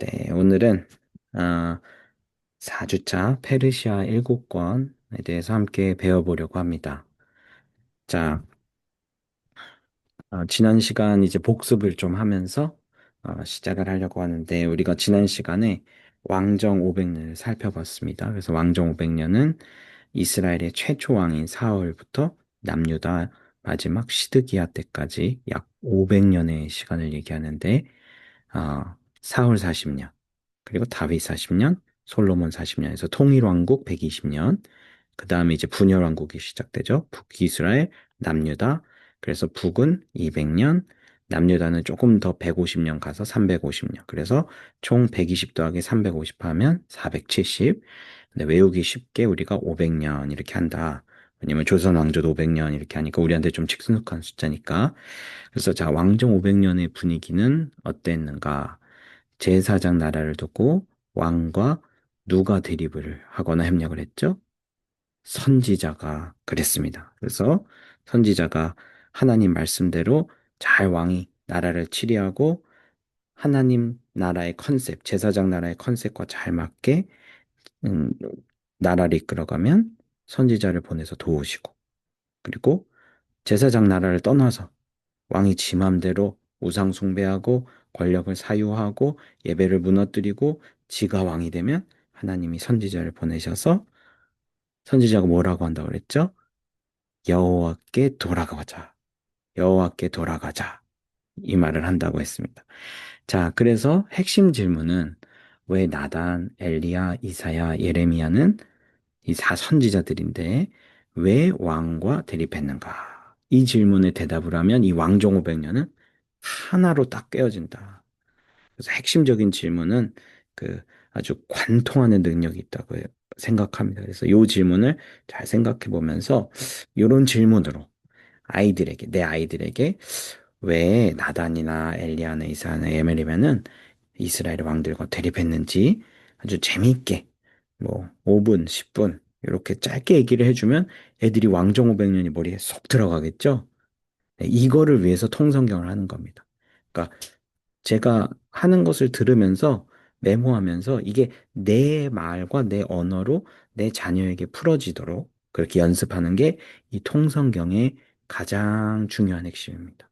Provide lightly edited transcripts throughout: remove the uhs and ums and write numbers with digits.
네, 오늘은 어, 4주차 페르시아 7권에 대해서 함께 배워보려고 합니다. 자, 지난 시간 이제 복습을 좀 하면서 시작을 하려고 하는데 우리가 지난 시간에 왕정 500년을 살펴봤습니다. 그래서 왕정 500년은 이스라엘의 최초 왕인 사울부터 남유다 마지막 시드기야 때까지 약 500년의 시간을 얘기하는데 사울 40년, 그리고 다윗 40년, 솔로몬 40년에서 통일왕국 120년, 그 다음에 이제 분열왕국이 시작되죠. 북이스라엘, 남유다. 그래서 북은 200년, 남유다는 조금 더 150년 가서 350년. 그래서 총 120 더하기 350 하면 470. 근데 외우기 쉽게 우리가 500년 이렇게 한다. 왜냐면 조선 왕조도 500년 이렇게 하니까 우리한테 좀 친숙한 숫자니까. 그래서 자, 왕정 500년의 분위기는 어땠는가? 제사장 나라를 두고 왕과 누가 대립을 하거나 협력을 했죠? 선지자가 그랬습니다. 그래서 선지자가 하나님 말씀대로 잘 왕이 나라를 치리하고 하나님 나라의 컨셉, 제사장 나라의 컨셉과 잘 맞게 음, 나라를 이끌어가면 선지자를 보내서 도우시고, 그리고 제사장 나라를 떠나서 왕이 지 맘대로 우상 숭배하고 권력을 사유하고 예배를 무너뜨리고 지가 왕이 되면 하나님이 선지자를 보내셔서, 선지자가 뭐라고 한다고 그랬죠? 여호와께 돌아가자. 여호와께 돌아가자. 이 말을 한다고 했습니다. 자, 그래서 핵심 질문은 왜 나단, 엘리야, 이사야, 예레미야는 이 사 선지자들인데 왜 왕과 대립했는가? 이 질문에 대답을 하면 이 왕정 500년은 하나로 딱 깨어진다. 그래서 핵심적인 질문은 그 아주 관통하는 능력이 있다고 생각합니다. 그래서 이 질문을 잘 생각해 보면서 이런 질문으로 아이들에게, 내 아이들에게 왜 나단이나 엘리야나 이사나 예멜이면은 이스라엘 왕들과 대립했는지 아주 재미있게 뭐 5분, 10분 이렇게 짧게 얘기를 해주면 애들이 왕정 500년이 머리에 쏙 들어가겠죠? 네, 이거를 위해서 통성경을 하는 겁니다. 그러니까 제가 하는 것을 들으면서 메모하면서 이게 내 말과 내 언어로 내 자녀에게 풀어지도록 그렇게 연습하는 게 이 통성경의 가장 중요한 핵심입니다.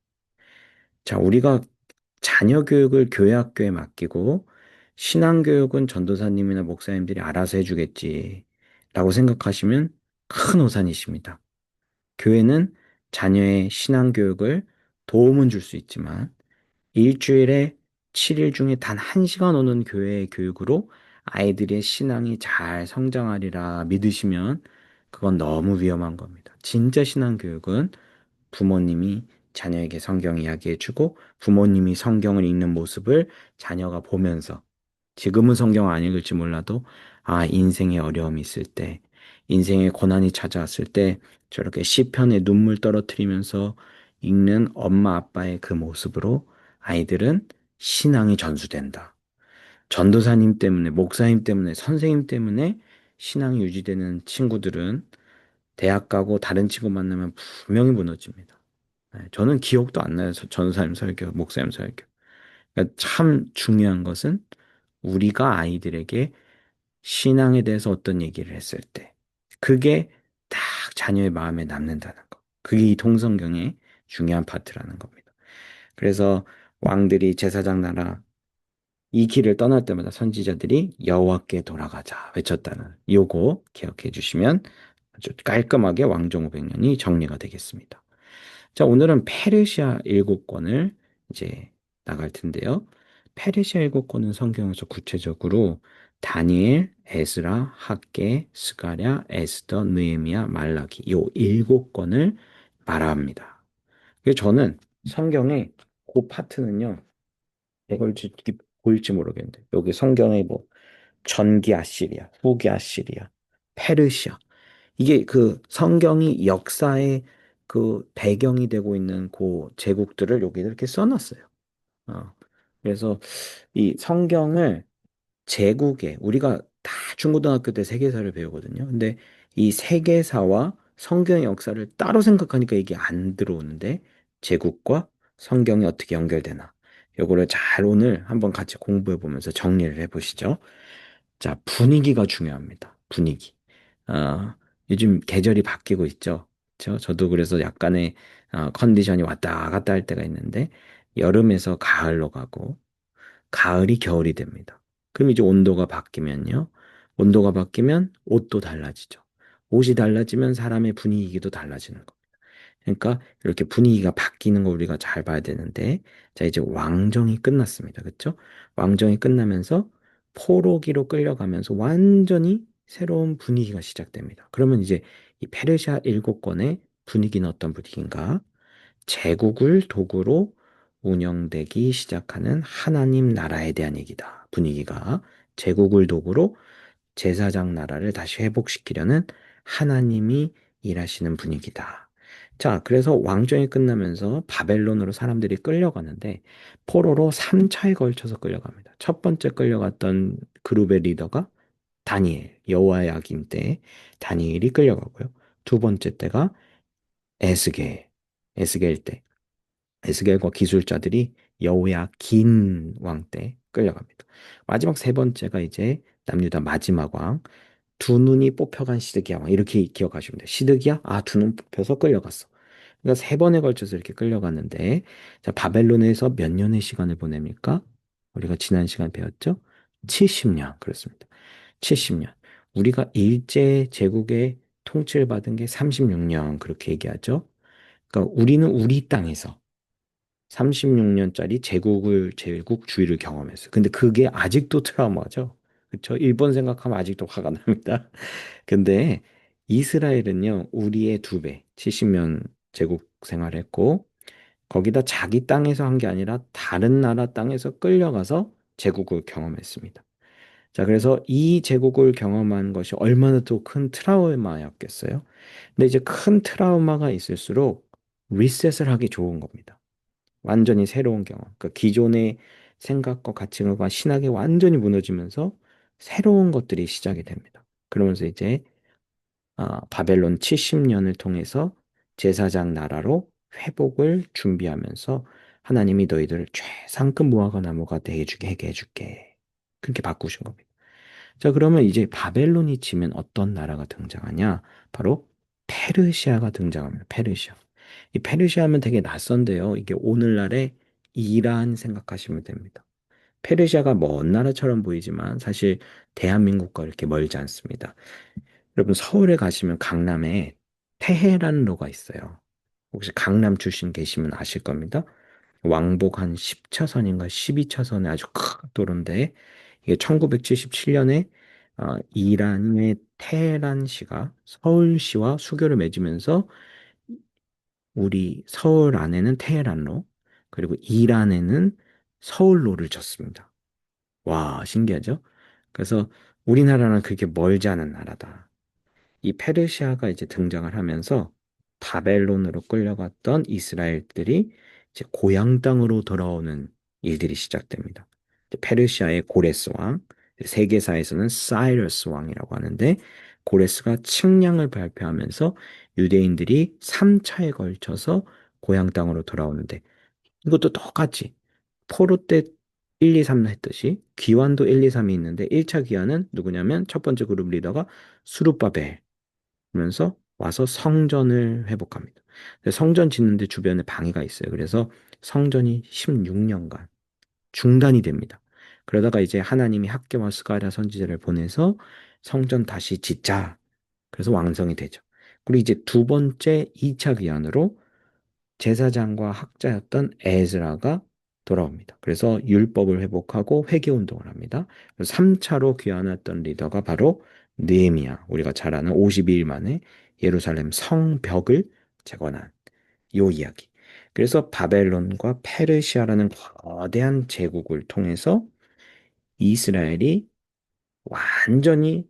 자, 우리가 자녀 교육을 교회 학교에 맡기고 신앙 교육은 전도사님이나 목사님들이 알아서 해주겠지 라고 생각하시면 큰 오산이십니다. 교회는 자녀의 신앙 교육을 도움은 줄 수 있지만 일주일에 7일 중에 단 1시간 오는 교회의 교육으로 아이들의 신앙이 잘 성장하리라 믿으시면 그건 너무 위험한 겁니다. 진짜 신앙 교육은 부모님이 자녀에게 성경 이야기해주고 부모님이 성경을 읽는 모습을 자녀가 보면서 지금은 성경 안 읽을지 몰라도 인생에 어려움이 있을 때, 인생에 고난이 찾아왔을 때 저렇게 시편에 눈물 떨어뜨리면서 읽는 엄마 아빠의 그 모습으로 아이들은 신앙이 전수된다. 전도사님 때문에, 목사님 때문에, 선생님 때문에 신앙이 유지되는 친구들은 대학 가고 다른 친구 만나면 분명히 무너집니다. 네, 저는 기억도 안 나요. 전도사님 설교, 목사님 설교. 그러니까 참 중요한 것은 우리가 아이들에게 신앙에 대해서 어떤 얘기를 했을 때 그게 딱 자녀의 마음에 남는다는 거. 그게 이 통성경의 중요한 파트라는 겁니다. 그래서 왕들이 제사장 나라 이 길을 떠날 때마다 선지자들이 여호와께 돌아가자 외쳤다는 요거 기억해 주시면 아주 깔끔하게 왕정 500년이 정리가 되겠습니다. 자, 오늘은 페르시아 7권을 이제 나갈 텐데요. 페르시아 7권은 성경에서 구체적으로 다니엘, 에스라, 학개, 스가랴, 에스더, 느헤미야, 말라기 요 7권을 말합니다. 그래서 저는 성경의 그 파트는요. 이걸 보일지 모르겠는데 여기 성경에 뭐 전기 아시리아, 후기 아시리아, 페르시아 이게 그 성경이 역사의 그 배경이 되고 있는 그 제국들을 여기 이렇게 써놨어요. 어. 그래서 이 성경을 제국에 우리가 다 중고등학교 때 세계사를 배우거든요. 근데 이 세계사와 성경의 역사를 따로 생각하니까 이게 안 들어오는데 제국과 성경이 어떻게 연결되나? 요거를 잘 오늘 한번 같이 공부해 보면서 정리를 해 보시죠. 자, 분위기가 중요합니다. 분위기. 어, 요즘 계절이 바뀌고 있죠. 그렇죠? 저도 그래서 약간의 컨디션이 왔다 갔다 할 때가 있는데 여름에서 가을로 가고 가을이 겨울이 됩니다. 그럼 이제 온도가 바뀌면요. 온도가 바뀌면 옷도 달라지죠. 옷이 달라지면 사람의 분위기도 달라지는 거. 그러니까 이렇게 분위기가 바뀌는 거 우리가 잘 봐야 되는데, 자, 이제 왕정이 끝났습니다. 그쵸? 왕정이 끝나면서 포로기로 끌려가면서 완전히 새로운 분위기가 시작됩니다. 그러면 이제 이 페르시아 일국권의 분위기는 어떤 분위기인가? 제국을 도구로 운영되기 시작하는 하나님 나라에 대한 얘기다. 분위기가 제국을 도구로 제사장 나라를 다시 회복시키려는 하나님이 일하시는 분위기다. 자, 그래서 왕정이 끝나면서 바벨론으로 사람들이 끌려가는데 포로로 3차에 걸쳐서 끌려갑니다. 첫 번째 끌려갔던 그룹의 리더가 다니엘, 여호와의 악임 때 다니엘이 끌려가고요. 두 번째 때가 에스겔, 에스겔 때 에스겔과 기술자들이 여호야긴 왕 때 끌려갑니다. 마지막 세 번째가 이제 남유다 마지막 왕, 두 눈이 뽑혀간 시드기야 왕 이렇게 기억하시면 돼요. 시드기야? 아, 두 눈 뽑혀서 끌려갔어. 그러니까 세 번에 걸쳐서 이렇게 끌려갔는데, 자, 바벨론에서 몇 년의 시간을 보냅니까? 우리가 지난 시간 배웠죠? 70년. 그렇습니다. 70년. 우리가 일제 제국의 통치를 받은 게 36년 그렇게 얘기하죠. 그러니까 우리는 우리 땅에서 36년짜리 제국주의를 경험했어요. 근데 그게 아직도 트라우마죠. 그렇죠? 일본 생각하면 아직도 화가 납니다. 근데 이스라엘은요, 우리의 두 배, 70년 제국 생활했고, 거기다 자기 땅에서 한 게 아니라 다른 나라 땅에서 끌려가서 제국을 경험했습니다. 자, 그래서 이 제국을 경험한 것이 얼마나 또 큰 트라우마였겠어요? 근데 이제 큰 트라우마가 있을수록 리셋을 하기 좋은 겁니다. 완전히 새로운 경험. 그러니까 기존의 생각과 가치관과 신학이 완전히 무너지면서 새로운 것들이 시작이 됩니다. 그러면서 이제 바벨론 70년을 통해서 제사장 나라로 회복을 준비하면서 하나님이 너희들을 최상급 무화과 나무가 되게 해줄게. 그렇게 바꾸신 겁니다. 자, 그러면 이제 바벨론이 지면 어떤 나라가 등장하냐? 바로 페르시아가 등장합니다. 페르시아. 이 페르시아 하면 되게 낯선데요. 이게 오늘날의 이란 생각하시면 됩니다. 페르시아가 먼 나라처럼 보이지만 사실 대한민국과 이렇게 멀지 않습니다. 여러분 서울에 가시면 강남에 테헤란로가 있어요. 혹시 강남 출신 계시면 아실 겁니다. 왕복 한 10차선인가 12차선의 아주 큰 도로인데 이게 1977년에 이란의 테헤란시가 서울시와 수교를 맺으면서 우리 서울 안에는 테헤란로 그리고 이란에는 서울로를 졌습니다. 와, 신기하죠? 그래서 우리나라랑 그렇게 멀지 않은 나라다. 이 페르시아가 이제 등장을 하면서 바벨론으로 끌려갔던 이스라엘들이 이제 고향 땅으로 돌아오는 일들이 시작됩니다. 이제 페르시아의 고레스 왕, 세계사에서는 사이러스 왕이라고 하는데 고레스가 측량을 발표하면서 유대인들이 3차에 걸쳐서 고향 땅으로 돌아오는데 이것도 똑같이 포로 때 1, 2, 3 했듯이 귀환도 1, 2, 3이 있는데 1차 귀환은 누구냐면 첫 번째 그룹 리더가 수룹바벨 면서 와서 성전을 회복합니다. 성전 짓는데 주변에 방해가 있어요. 그래서 성전이 16년간 중단이 됩니다. 그러다가 이제 하나님이 학개와 스가랴 선지자를 보내서 성전 다시 짓자. 그래서 왕성이 되죠. 그리고 이제 두 번째 2차 기한으로 제사장과 학자였던 에즈라가 돌아옵니다. 그래서 율법을 회복하고 회개 운동을 합니다. 3차로 귀환했던 리더가 바로 느헤미야. 우리가 잘 아는 52일 만에 예루살렘 성벽을 재건한 요 이야기. 그래서 바벨론과 페르시아라는 거대한 제국을 통해서 이스라엘이 완전히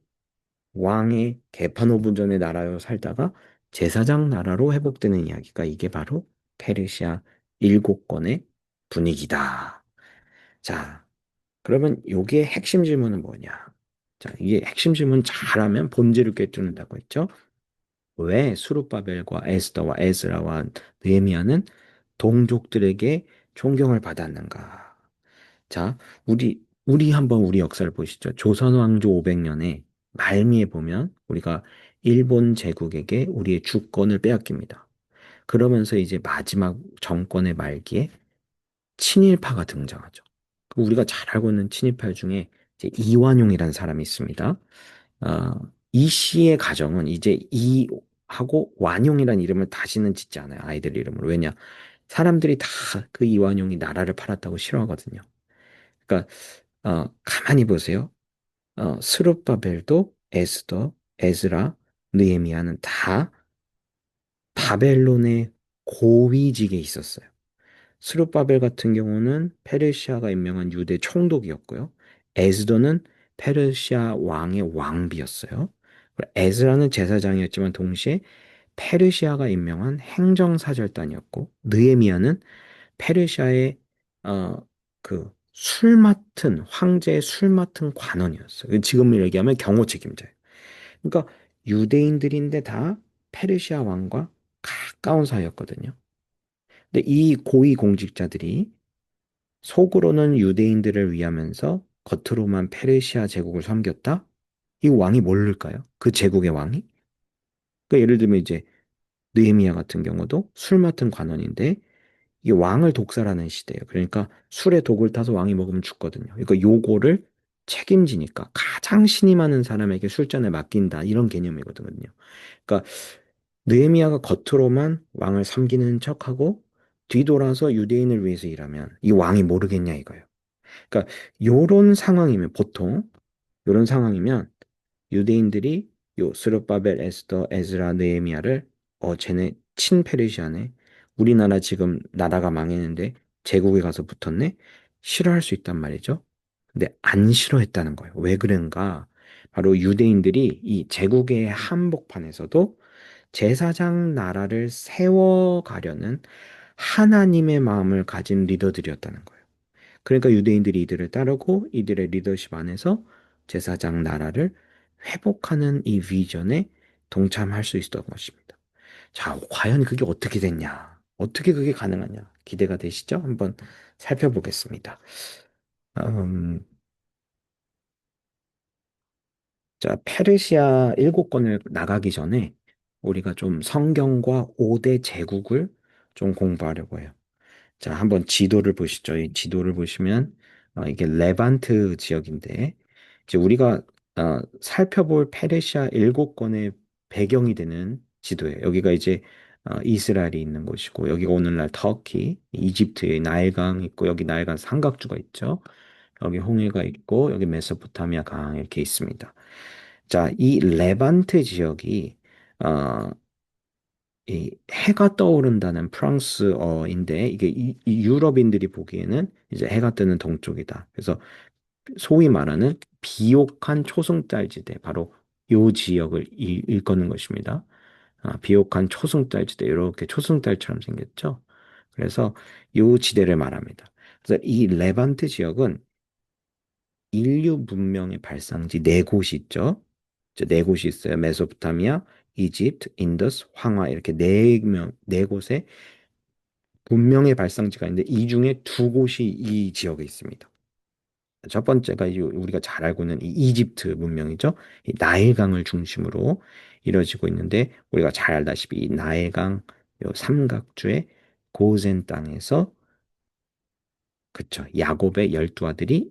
왕의 개판오분전의 나라로 살다가 제사장 나라로 회복되는 이야기가 이게 바로 페르시아 일곱 권의 분위기다. 자, 그러면 요게 핵심 질문은 뭐냐? 자, 이게 핵심 질문 잘하면 본질을 꿰뚫는다고 했죠? 왜 수룹바벨과 에스더와 에스라와 느헤미야는 동족들에게 존경을 받았는가? 자, 우리 한번 우리 역사를 보시죠. 조선 왕조 500년에 말미에 보면 우리가 일본 제국에게 우리의 주권을 빼앗깁니다. 그러면서 이제 마지막 정권의 말기에 친일파가 등장하죠. 우리가 잘 알고 있는 친일파 중에 이제 이완용이라는 사람이 있습니다. 어, 이 씨의 가정은 이제 이하고 완용이라는 이름을 다시는 짓지 않아요. 아이들 이름으로. 왜냐? 사람들이 다 그 이완용이 나라를 팔았다고 싫어하거든요. 그러니까 가만히 보세요. 스룹바벨도 에스더, 에즈라, 느헤미야는 다 바벨론의 고위직에 있었어요. 스룹바벨 같은 경우는 페르시아가 임명한 유대 총독이었고요. 에스더는 페르시아 왕의 왕비였어요. 에즈라는 제사장이었지만 동시에 페르시아가 임명한 행정사절단이었고, 느헤미야는 페르시아의 어, 그 술 맡은 황제의 술 맡은 관원이었어요. 지금 얘기하면 경호 책임자예요. 그러니까 유대인들인데 다 페르시아 왕과 가까운 사이였거든요. 근데 이 고위 공직자들이 속으로는 유대인들을 위하면서 겉으로만 페르시아 제국을 섬겼다? 이 왕이 모를까요? 그 제국의 왕이? 그러니까 예를 들면 이제 느헤미야 같은 경우도 술 맡은 관원인데 이게 왕을 독살하는 시대예요. 그러니까 술에 독을 타서 왕이 먹으면 죽거든요. 그러니까 요거를 책임지니까 가장 신이 많은 사람에게 술잔을 맡긴다 이런 개념이거든요. 그러니까 느헤미야가 겉으로만 왕을 섬기는 척하고 뒤돌아서 유대인을 위해서 일하면 이 왕이 모르겠냐 이거예요. 그러니까 요런 상황이면 보통 요런 상황이면 유대인들이 요 스룹바벨, 에스더, 에즈라, 느헤미야를 쟤네 친페르시아네. 우리나라 지금 나라가 망했는데 제국에 가서 붙었네. 싫어할 수 있단 말이죠. 근데 안 싫어했다는 거예요. 왜 그런가? 바로 유대인들이 이 제국의 한복판에서도 제사장 나라를 세워가려는 하나님의 마음을 가진 리더들이었다는 거예요. 그러니까 유대인들이 이들을 따르고 이들의 리더십 안에서 제사장 나라를 회복하는 이 비전에 동참할 수 있었던 것입니다. 자, 과연 그게 어떻게 됐냐? 어떻게 그게 가능하냐? 기대가 되시죠? 한번 살펴보겠습니다. 음, 자, 페르시아 7권을 나가기 전에 우리가 좀 성경과 5대 제국을 좀 공부하려고 해요. 자, 한번 지도를 보시죠. 이 지도를 보시면 이게 레반트 지역인데 이제 우리가 살펴볼 페르시아 7권의 배경이 되는 지도예요. 여기가 이제 이스라엘이 있는 곳이고 여기가 오늘날 터키, 이집트의 나일강 있고 여기 나일강 삼각주가 있죠. 여기 홍해가 있고 여기 메소포타미아 강 이렇게 있습니다. 자, 이 레반트 지역이 어, 이 해가 떠오른다는 프랑스어인데 이게 이 유럽인들이 보기에는 이제 해가 뜨는 동쪽이다. 그래서 소위 말하는 비옥한 초승달지대 바로 요 지역을 일컫는 것입니다. 비옥한 초승달지대 이렇게 초승달처럼 생겼죠. 그래서 요 지대를 말합니다. 그래서 이 레반트 지역은 인류 문명의 발상지 네 곳이 있죠. 네 곳이 있어요. 메소포타미아, 이집트, 인더스, 황하 이렇게 네 곳의 문명의 발상지가 있는데 이 중에 두 곳이 이 지역에 있습니다. 첫 번째가 우리가 잘 알고 있는 이 이집트 문명이죠. 이 나일강을 중심으로 이루어지고 있는데 우리가 잘 알다시피 이 나일강 요 삼각주의 고센 땅에서 그쵸. 야곱의 12아들이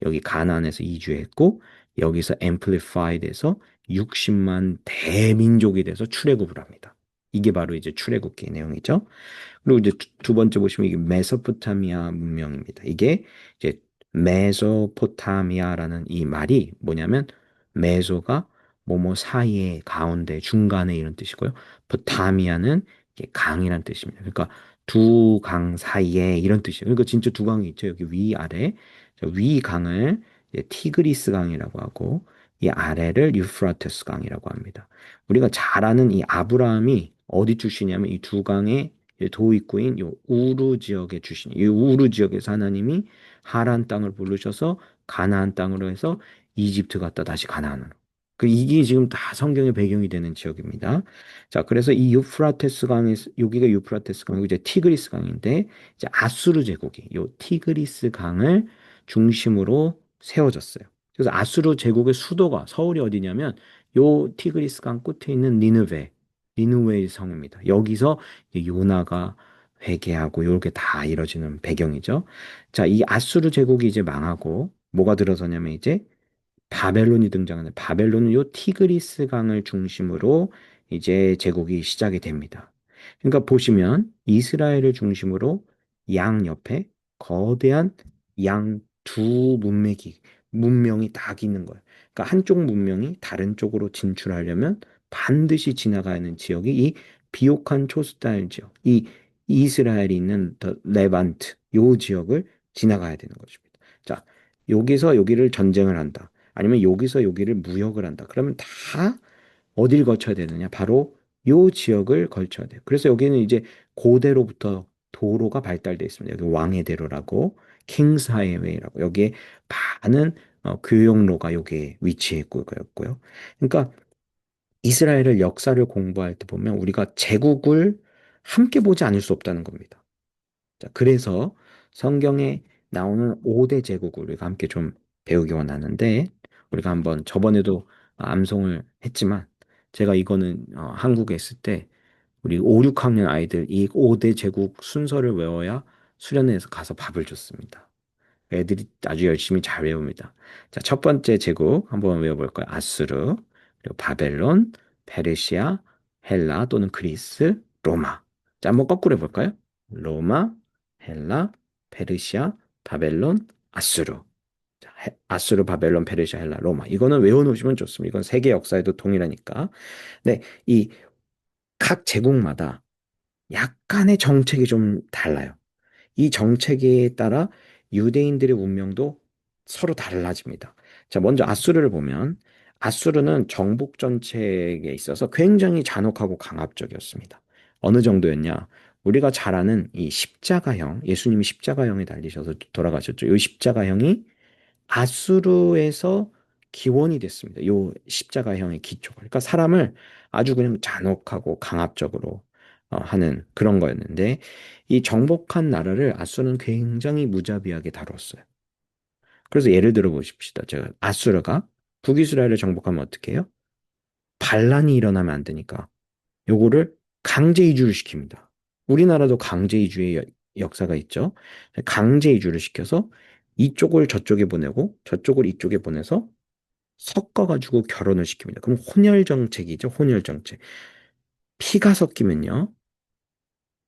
여기 가나안에서 이주했고 여기서 앰플리파이 돼서 60만 대민족이 돼서 출애굽을 합니다. 이게 바로 이제 출애굽기의 내용이죠. 그리고 이제 두 번째 보시면 이게 메소포타미아 문명입니다. 이게 이제 메소포타미아라는 이 말이 뭐냐면 메소가 뭐뭐 사이에 가운데 중간에 이런 뜻이고요. 포타미아는 이게 강이란 뜻입니다. 그러니까 두 강 사이에 이런 뜻이에요. 그러니까 진짜 두 강이 있죠. 여기 위아래. 위 강을 이제 티그리스 강이라고 하고 이 아래를 유프라테스 강이라고 합니다. 우리가 잘 아는 이 아브라함이 어디 출신이냐면 이 두 강의 도입구인 요 우르 지역의 출신. 이 우르 지역에서 하나님이 하란 땅을 부르셔서 가나안 땅으로 해서 이집트 갔다 다시 가나안으로. 이게 지금 다 성경의 배경이 되는 지역입니다. 자, 그래서 이 유프라테스 강에 여기가 유프라테스 강이고 이제 티그리스 강인데 이제 아수르 제국이 요 티그리스 강을 중심으로 세워졌어요. 그래서 아수르 제국의 수도가 서울이 어디냐면 요 티그리스 강 끝에 있는 니느웨 성입니다. 여기서 이제 요나가 회개하고 요렇게 다 이뤄지는 배경이죠. 자, 이 아수르 제국이 이제 망하고 뭐가 들어서냐면 이제 바벨론이 등장하는 바벨론은 요 티그리스 강을 중심으로 이제 제국이 시작이 됩니다. 그러니까 보시면 이스라엘을 중심으로 양 옆에 거대한 양 두 문명이 딱 있는 거예요. 그러니까 한쪽 문명이 다른 쪽으로 진출하려면 반드시 지나가야 하는 지역이 이 비옥한 초스타일 지역, 이 이스라엘이 있는 더 레반트 요 지역을 지나가야 되는 것입니다. 자, 여기서 여기를 전쟁을 한다. 아니면 여기서 여기를 무역을 한다. 그러면 다 어딜 거쳐야 되느냐? 바로 요 지역을 거쳐야 돼요. 그래서 여기는 이제 고대로부터 도로가 발달돼 있습니다. 여기 왕의 대로라고 킹스 하이웨이라고 여기에 많은 교역로가 여기에 위치해 있고요. 그러니까 이스라엘의 역사를 공부할 때 보면 우리가 제국을 함께 보지 않을 수 없다는 겁니다. 자, 그래서 성경에 나오는 5대 제국을 우리가 함께 좀 배우기 원하는데, 우리가 한번 저번에도 암송을 했지만, 제가 이거는 한국에 있을 때 우리 5, 6학년 아이들 이 5대 제국 순서를 외워야 수련회에서 가서 밥을 줬습니다. 애들이 아주 열심히 잘 외웁니다. 자, 첫 번째 제국 한번 외워볼까요? 아수르, 그리고 바벨론, 페르시아, 헬라 또는 그리스, 로마. 자, 한번 거꾸로 해볼까요? 로마, 헬라, 페르시아, 바벨론, 아수르. 자, 아수르, 바벨론, 페르시아, 헬라, 로마. 이거는 외워놓으시면 좋습니다. 이건 세계 역사에도 동일하니까. 네, 이 각 제국마다 약간의 정책이 좀 달라요. 이 정책에 따라 유대인들의 운명도 서로 달라집니다. 자, 먼저 아수르를 보면 아수르는 정복 정책에 있어서 굉장히 잔혹하고 강압적이었습니다. 어느 정도였냐? 우리가 잘 아는 이 십자가형, 예수님이 십자가형에 달리셔서 돌아가셨죠. 이 십자가형이 아수르에서 기원이 됐습니다. 요 십자가형의 기초가. 그러니까 사람을 아주 그냥 잔혹하고 강압적으로 하는 그런 거였는데 이 정복한 나라를 아수르는 굉장히 무자비하게 다뤘어요. 그래서 예를 들어 보십시다. 제가 아수르가 북이스라엘을 정복하면 어떻게 해요? 반란이 일어나면 안 되니까 요거를 강제 이주를 시킵니다. 우리나라도 강제 이주의 역사가 있죠. 강제 이주를 시켜서 이쪽을 저쪽에 보내고 저쪽을 이쪽에 보내서 섞어가지고 결혼을 시킵니다. 그럼 혼혈 정책이죠. 혼혈 정책. 피가 섞이면요.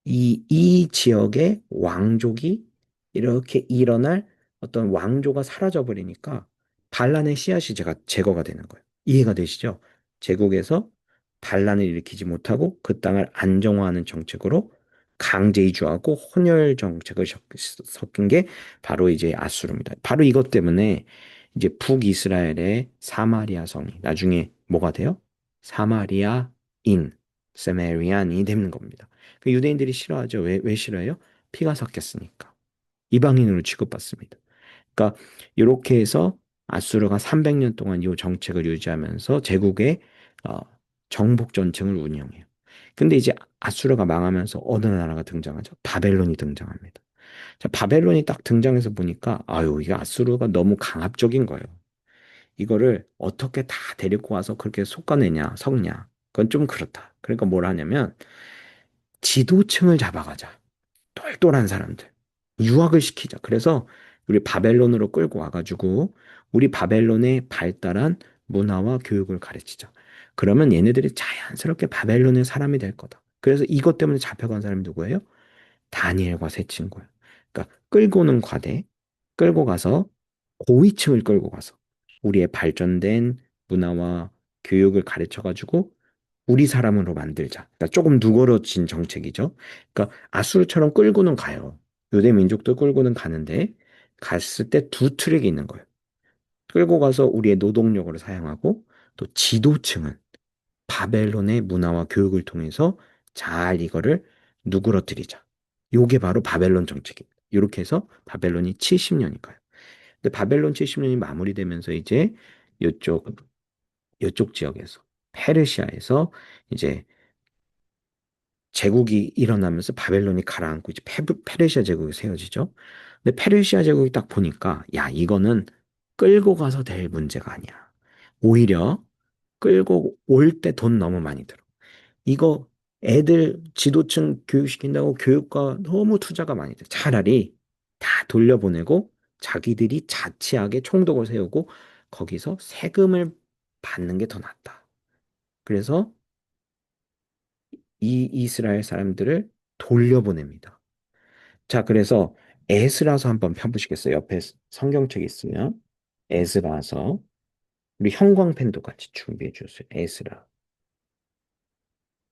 이 지역의 왕족이 이렇게 일어날 어떤 왕조가 사라져 버리니까 반란의 씨앗이 제거가 되는 거예요. 이해가 되시죠? 제국에서 반란을 일으키지 못하고 그 땅을 안정화하는 정책으로 강제 이주하고 혼혈 정책을 섞인 게 바로 이제 아수르입니다. 바로 이것 때문에 이제 북이스라엘의 사마리아 성이 나중에 뭐가 돼요? 사마리아인, 세메리안이 되는 겁니다. 그 유대인들이 싫어하죠. 왜 싫어해요? 피가 섞였으니까. 이방인으로 취급받습니다. 그러니까 이렇게 해서 아수르가 300년 동안 이 정책을 유지하면서 제국의 어, 정복 전쟁을 운영해요. 근데 이제 아수르가 망하면서 어느 나라가 등장하죠? 바벨론이 등장합니다. 자, 바벨론이 딱 등장해서 보니까 아유, 이게 아수르가 너무 강압적인 거예요. 이거를 어떻게 다 데리고 와서 그렇게 솎아내냐, 섞냐. 그건 좀 그렇다. 그러니까 뭘 하냐면 지도층을 잡아가자. 똘똘한 사람들. 유학을 시키자. 그래서 우리 바벨론으로 끌고 와가지고 우리 바벨론의 발달한 문화와 교육을 가르치자. 그러면 얘네들이 자연스럽게 바벨론의 사람이 될 거다. 그래서 이것 때문에 잡혀간 사람이 누구예요? 다니엘과 세 친구예요. 그러니까 끌고는 과대, 끌고 가서 고위층을 끌고 가서 우리의 발전된 문화와 교육을 가르쳐가지고 우리 사람으로 만들자. 그러니까 조금 누그러진 정책이죠. 그러니까 아수르처럼 끌고는 가요. 유대 민족도 끌고는 가는데 갔을 때 두 트랙이 있는 거예요. 끌고 가서 우리의 노동력으로 사용하고 또 지도층은 바벨론의 문화와 교육을 통해서 잘 이거를 누그러뜨리자. 요게 바로 바벨론 정책입니다. 이렇게 해서 바벨론이 70년이 가요. 근데 바벨론 70년이 마무리되면서 이제 이쪽 이쪽 지역에서 페르시아에서 이제 제국이 일어나면서 바벨론이 가라앉고 이제 페르시아 제국이 세워지죠. 근데 페르시아 제국이 딱 보니까, 야, 이거는 끌고 가서 될 문제가 아니야. 오히려 끌고 올 때 돈 너무 많이 들어. 이거 애들 지도층 교육시킨다고 교육과 너무 투자가 많이 돼. 차라리 다 돌려보내고 자기들이 자치하게 총독을 세우고 거기서 세금을 받는 게 더 낫다. 그래서 이 이스라엘 사람들을 돌려보냅니다. 자, 그래서 에스라서 한번 펴보시겠어요? 옆에 성경책이 있으면 에스라서 우리 형광펜도 같이 준비해 주세요. 에스라.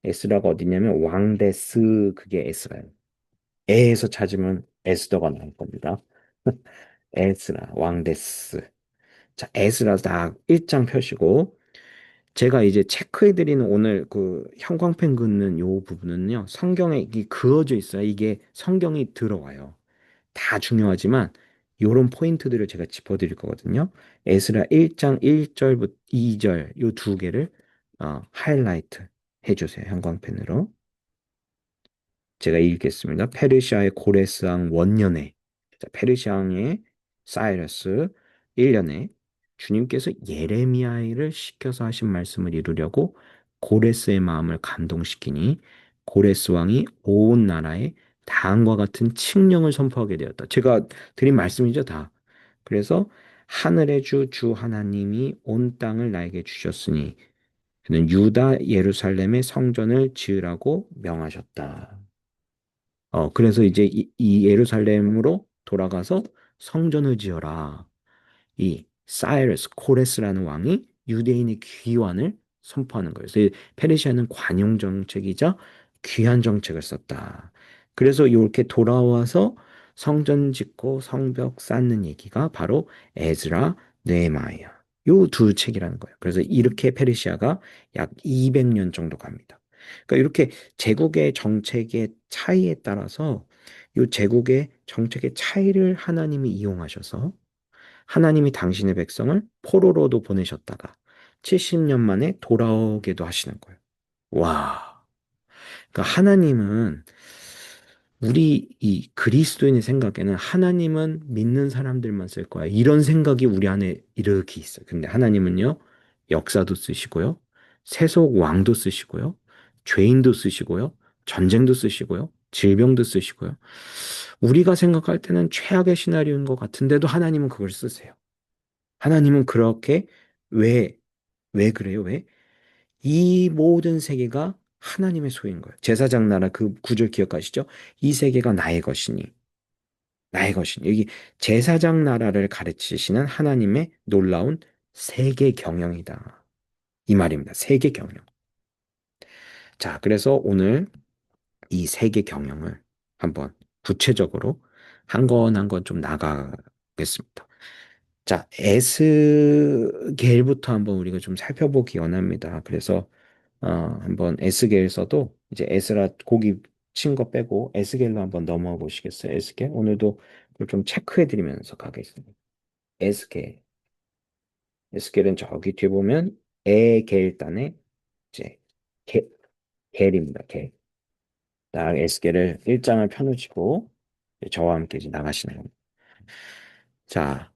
에스라가 어디냐면 왕데스 그게 에스라예요. 에에서 찾으면 에스더가 나올 겁니다. 에스라, 왕데스. 자, 에스라 다 1장 펴시고 제가 이제 체크해드리는 오늘 그 형광펜 긋는 요 부분은요. 성경에 이게 그어져 있어요. 이게 성경이 들어와요. 다 중요하지만 요런 포인트들을 제가 짚어드릴 거거든요. 에스라 1장 1절부터 2절 요 두 개를 하이라이트 해주세요. 형광펜으로. 제가 읽겠습니다. 페르시아의 고레스 왕 원년에 자, 페르시아 왕의 사이러스 1년에 주님께서 예레미야를 시켜서 하신 말씀을 이루려고 고레스의 마음을 감동시키니 고레스 왕이 온 나라에 다음과 같은 칙령을 선포하게 되었다. 제가 드린 말씀이죠, 다. 그래서 하늘의 주 하나님이 온 땅을 나에게 주셨으니 그는 유다 예루살렘의 성전을 지으라고 명하셨다. 그래서 이제 이 예루살렘으로 돌아가서 성전을 지어라. 이 사이러스 코레스라는 왕이 유대인의 귀환을 선포하는 거예요. 그래서 페르시아는 관용 정책이자 귀환 정책을 썼다. 그래서 이렇게 돌아와서 성전 짓고 성벽 쌓는 얘기가 바로 에즈라, 느헤마야. 요 두 책이라는 거예요. 그래서 이렇게 페르시아가 약 200년 정도 갑니다. 그러니까 이렇게 제국의 정책의 차이에 따라서 이 제국의 정책의 차이를 하나님이 이용하셔서 하나님이 당신의 백성을 포로로도 보내셨다가 70년 만에 돌아오게도 하시는 거예요. 와. 그러니까 하나님은 우리 이 그리스도인의 생각에는 하나님은 믿는 사람들만 쓸 거야. 이런 생각이 우리 안에 이렇게 있어요. 근데 하나님은요, 역사도 쓰시고요, 세속 왕도 쓰시고요, 죄인도 쓰시고요, 전쟁도 쓰시고요, 질병도 쓰시고요. 우리가 생각할 때는 최악의 시나리오인 것 같은데도 하나님은 그걸 쓰세요. 하나님은 그렇게 왜, 왜 그래요? 왜? 이 모든 세계가 하나님의 소유인 거예요. 제사장 나라 그 구절 기억하시죠? 이 세계가 나의 것이니, 나의 것이니. 여기 제사장 나라를 가르치시는 하나님의 놀라운 세계 경영이다. 이 말입니다. 세계 경영. 자, 그래서 오늘 이 세계 경영을 한번 구체적으로 한 건 한 건 좀 나가겠습니다. 자, 에스겔부터 한번 우리가 좀 살펴보기 원합니다. 그래서 한번 에스겔서도 이제 에스라 고기 친 거 빼고 에스겔로 한번 넘어가 보시겠어요? 에스겔 오늘도 그걸 좀 체크해 드리면서 가겠습니다. 에스겔 에스겔은 저기 뒤에 보면 에겔단에 이제 게, 겔입니다. 겔. 딱 에스겔을 1장을 펴놓으시고 저와 함께 이제 나가시는 겁니다. 자,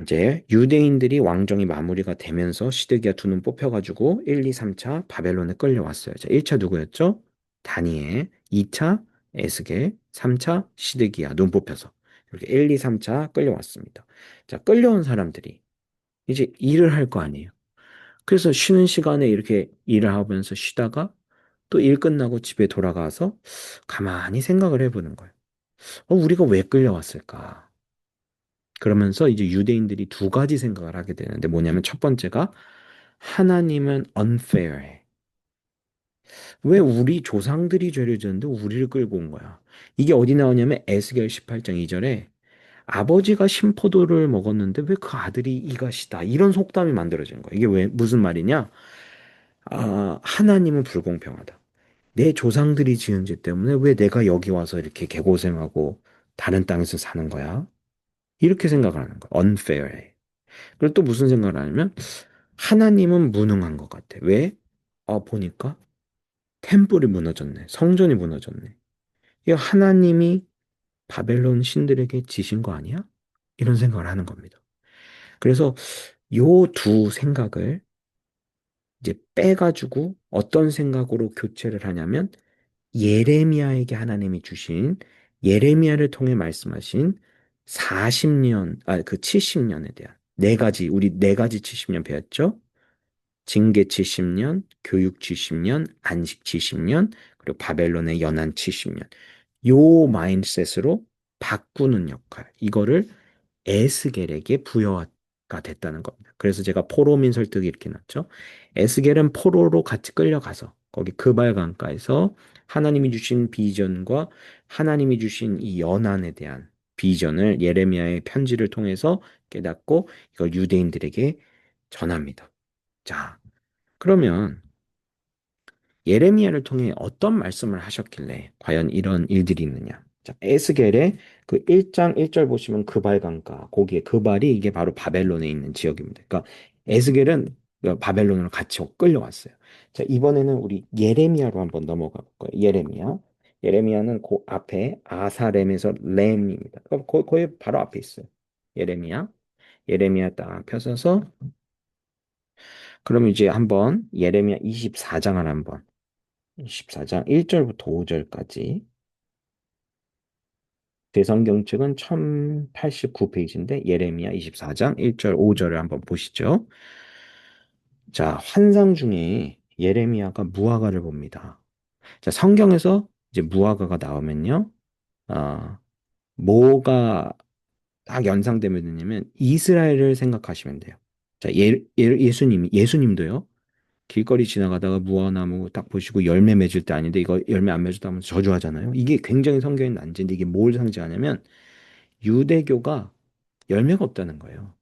이제 유대인들이 왕정이 마무리가 되면서 시드기야 두 놈 뽑혀가지고 1, 2, 3차 바벨론에 끌려왔어요. 자, 1차 누구였죠? 다니엘, 2차 에스겔, 3차 시드기야 눈 뽑혀서 이렇게 1, 2, 3차 끌려왔습니다. 자, 끌려온 사람들이 이제 일을 할 거 아니에요. 그래서 쉬는 시간에 이렇게 일을 하면서 쉬다가 또 일 끝나고 집에 돌아가서 가만히 생각을 해보는 거예요. 우리가 왜 끌려왔을까? 그러면서 이제 유대인들이 두 가지 생각을 하게 되는데 뭐냐면 첫 번째가 하나님은 unfair해. 왜 우리 조상들이 죄를 지었는데 우리를 끌고 온 거야? 이게 어디 나오냐면 에스겔 18장 2절에 아버지가 신포도를 먹었는데 왜 그 아들이 이가시다. 이런 속담이 만들어진 거야. 이게 왜 무슨 말이냐? 하나님은 불공평하다. 내 조상들이 지은 죄 때문에 왜 내가 여기 와서 이렇게 개고생하고 다른 땅에서 사는 거야? 이렇게 생각을 하는 거야. unfair해. 그리고 또 무슨 생각을 하냐면 하나님은 무능한 것 같아. 왜? 보니까 템플이 무너졌네. 성전이 무너졌네. 이 하나님이 바벨론 신들에게 지신 거 아니야? 이런 생각을 하는 겁니다. 그래서 요 두 생각을 이제 빼가지고 어떤 생각으로 교체를 하냐면 예레미야에게 하나님이 주신 예레미야를 통해 말씀하신 40년, 그 70년에 대한 네 가지, 우리 네 가지 70년 배웠죠? 징계 70년, 교육 70년, 안식 70년, 그리고 바벨론의 연한 70년. 요 마인드셋으로 바꾸는 역할. 이거를 에스겔에게 부여가 됐다는 겁니다. 그래서 제가 포로민 설득이 이렇게 났죠. 에스겔은 포로로 같이 끌려가서 거기 그발 강가에서 하나님이 주신 비전과 하나님이 주신 이 연한에 대한 비전을 예레미야의 편지를 통해서 깨닫고 이걸 유대인들에게 전합니다. 자, 그러면 예레미야를 통해 어떤 말씀을 하셨길래 과연 이런 일들이 있느냐? 자, 에스겔의 그 1장 1절 보시면 그발 강가, 거기에 그발이 이게 바로 바벨론에 있는 지역입니다. 그러니까 에스겔은 바벨론으로 같이 끌려왔어요. 자, 이번에는 우리 예레미야로 한번 넘어가 볼까요? 예레미야. 예레미야는 그 앞에 아사렘에서 렘입니다. 거의 바로 앞에 있어요. 예레미야. 예레미야 딱 펴서서 그럼 이제 한번 예레미야 24장을 한번 24장 1절부터 5절까지 대성경책은 1089페이지인데 예레미야 24장 1절 5절을 한번 보시죠. 자, 환상 중에 예레미야가 무화과를 봅니다. 자, 성경에서 이제 무화과가 나오면요. 아, 뭐가 딱 연상되면 되냐면 이스라엘을 생각하시면 돼요. 자, 예수님도요. 길거리 지나가다가 무화과나무 딱 보시고 열매 맺을 때 아닌데 이거 열매 안 맺었다 하면서 저주하잖아요. 이게 굉장히 성경에 난제인데 이게 뭘 상징하냐면 유대교가 열매가 없다는 거예요.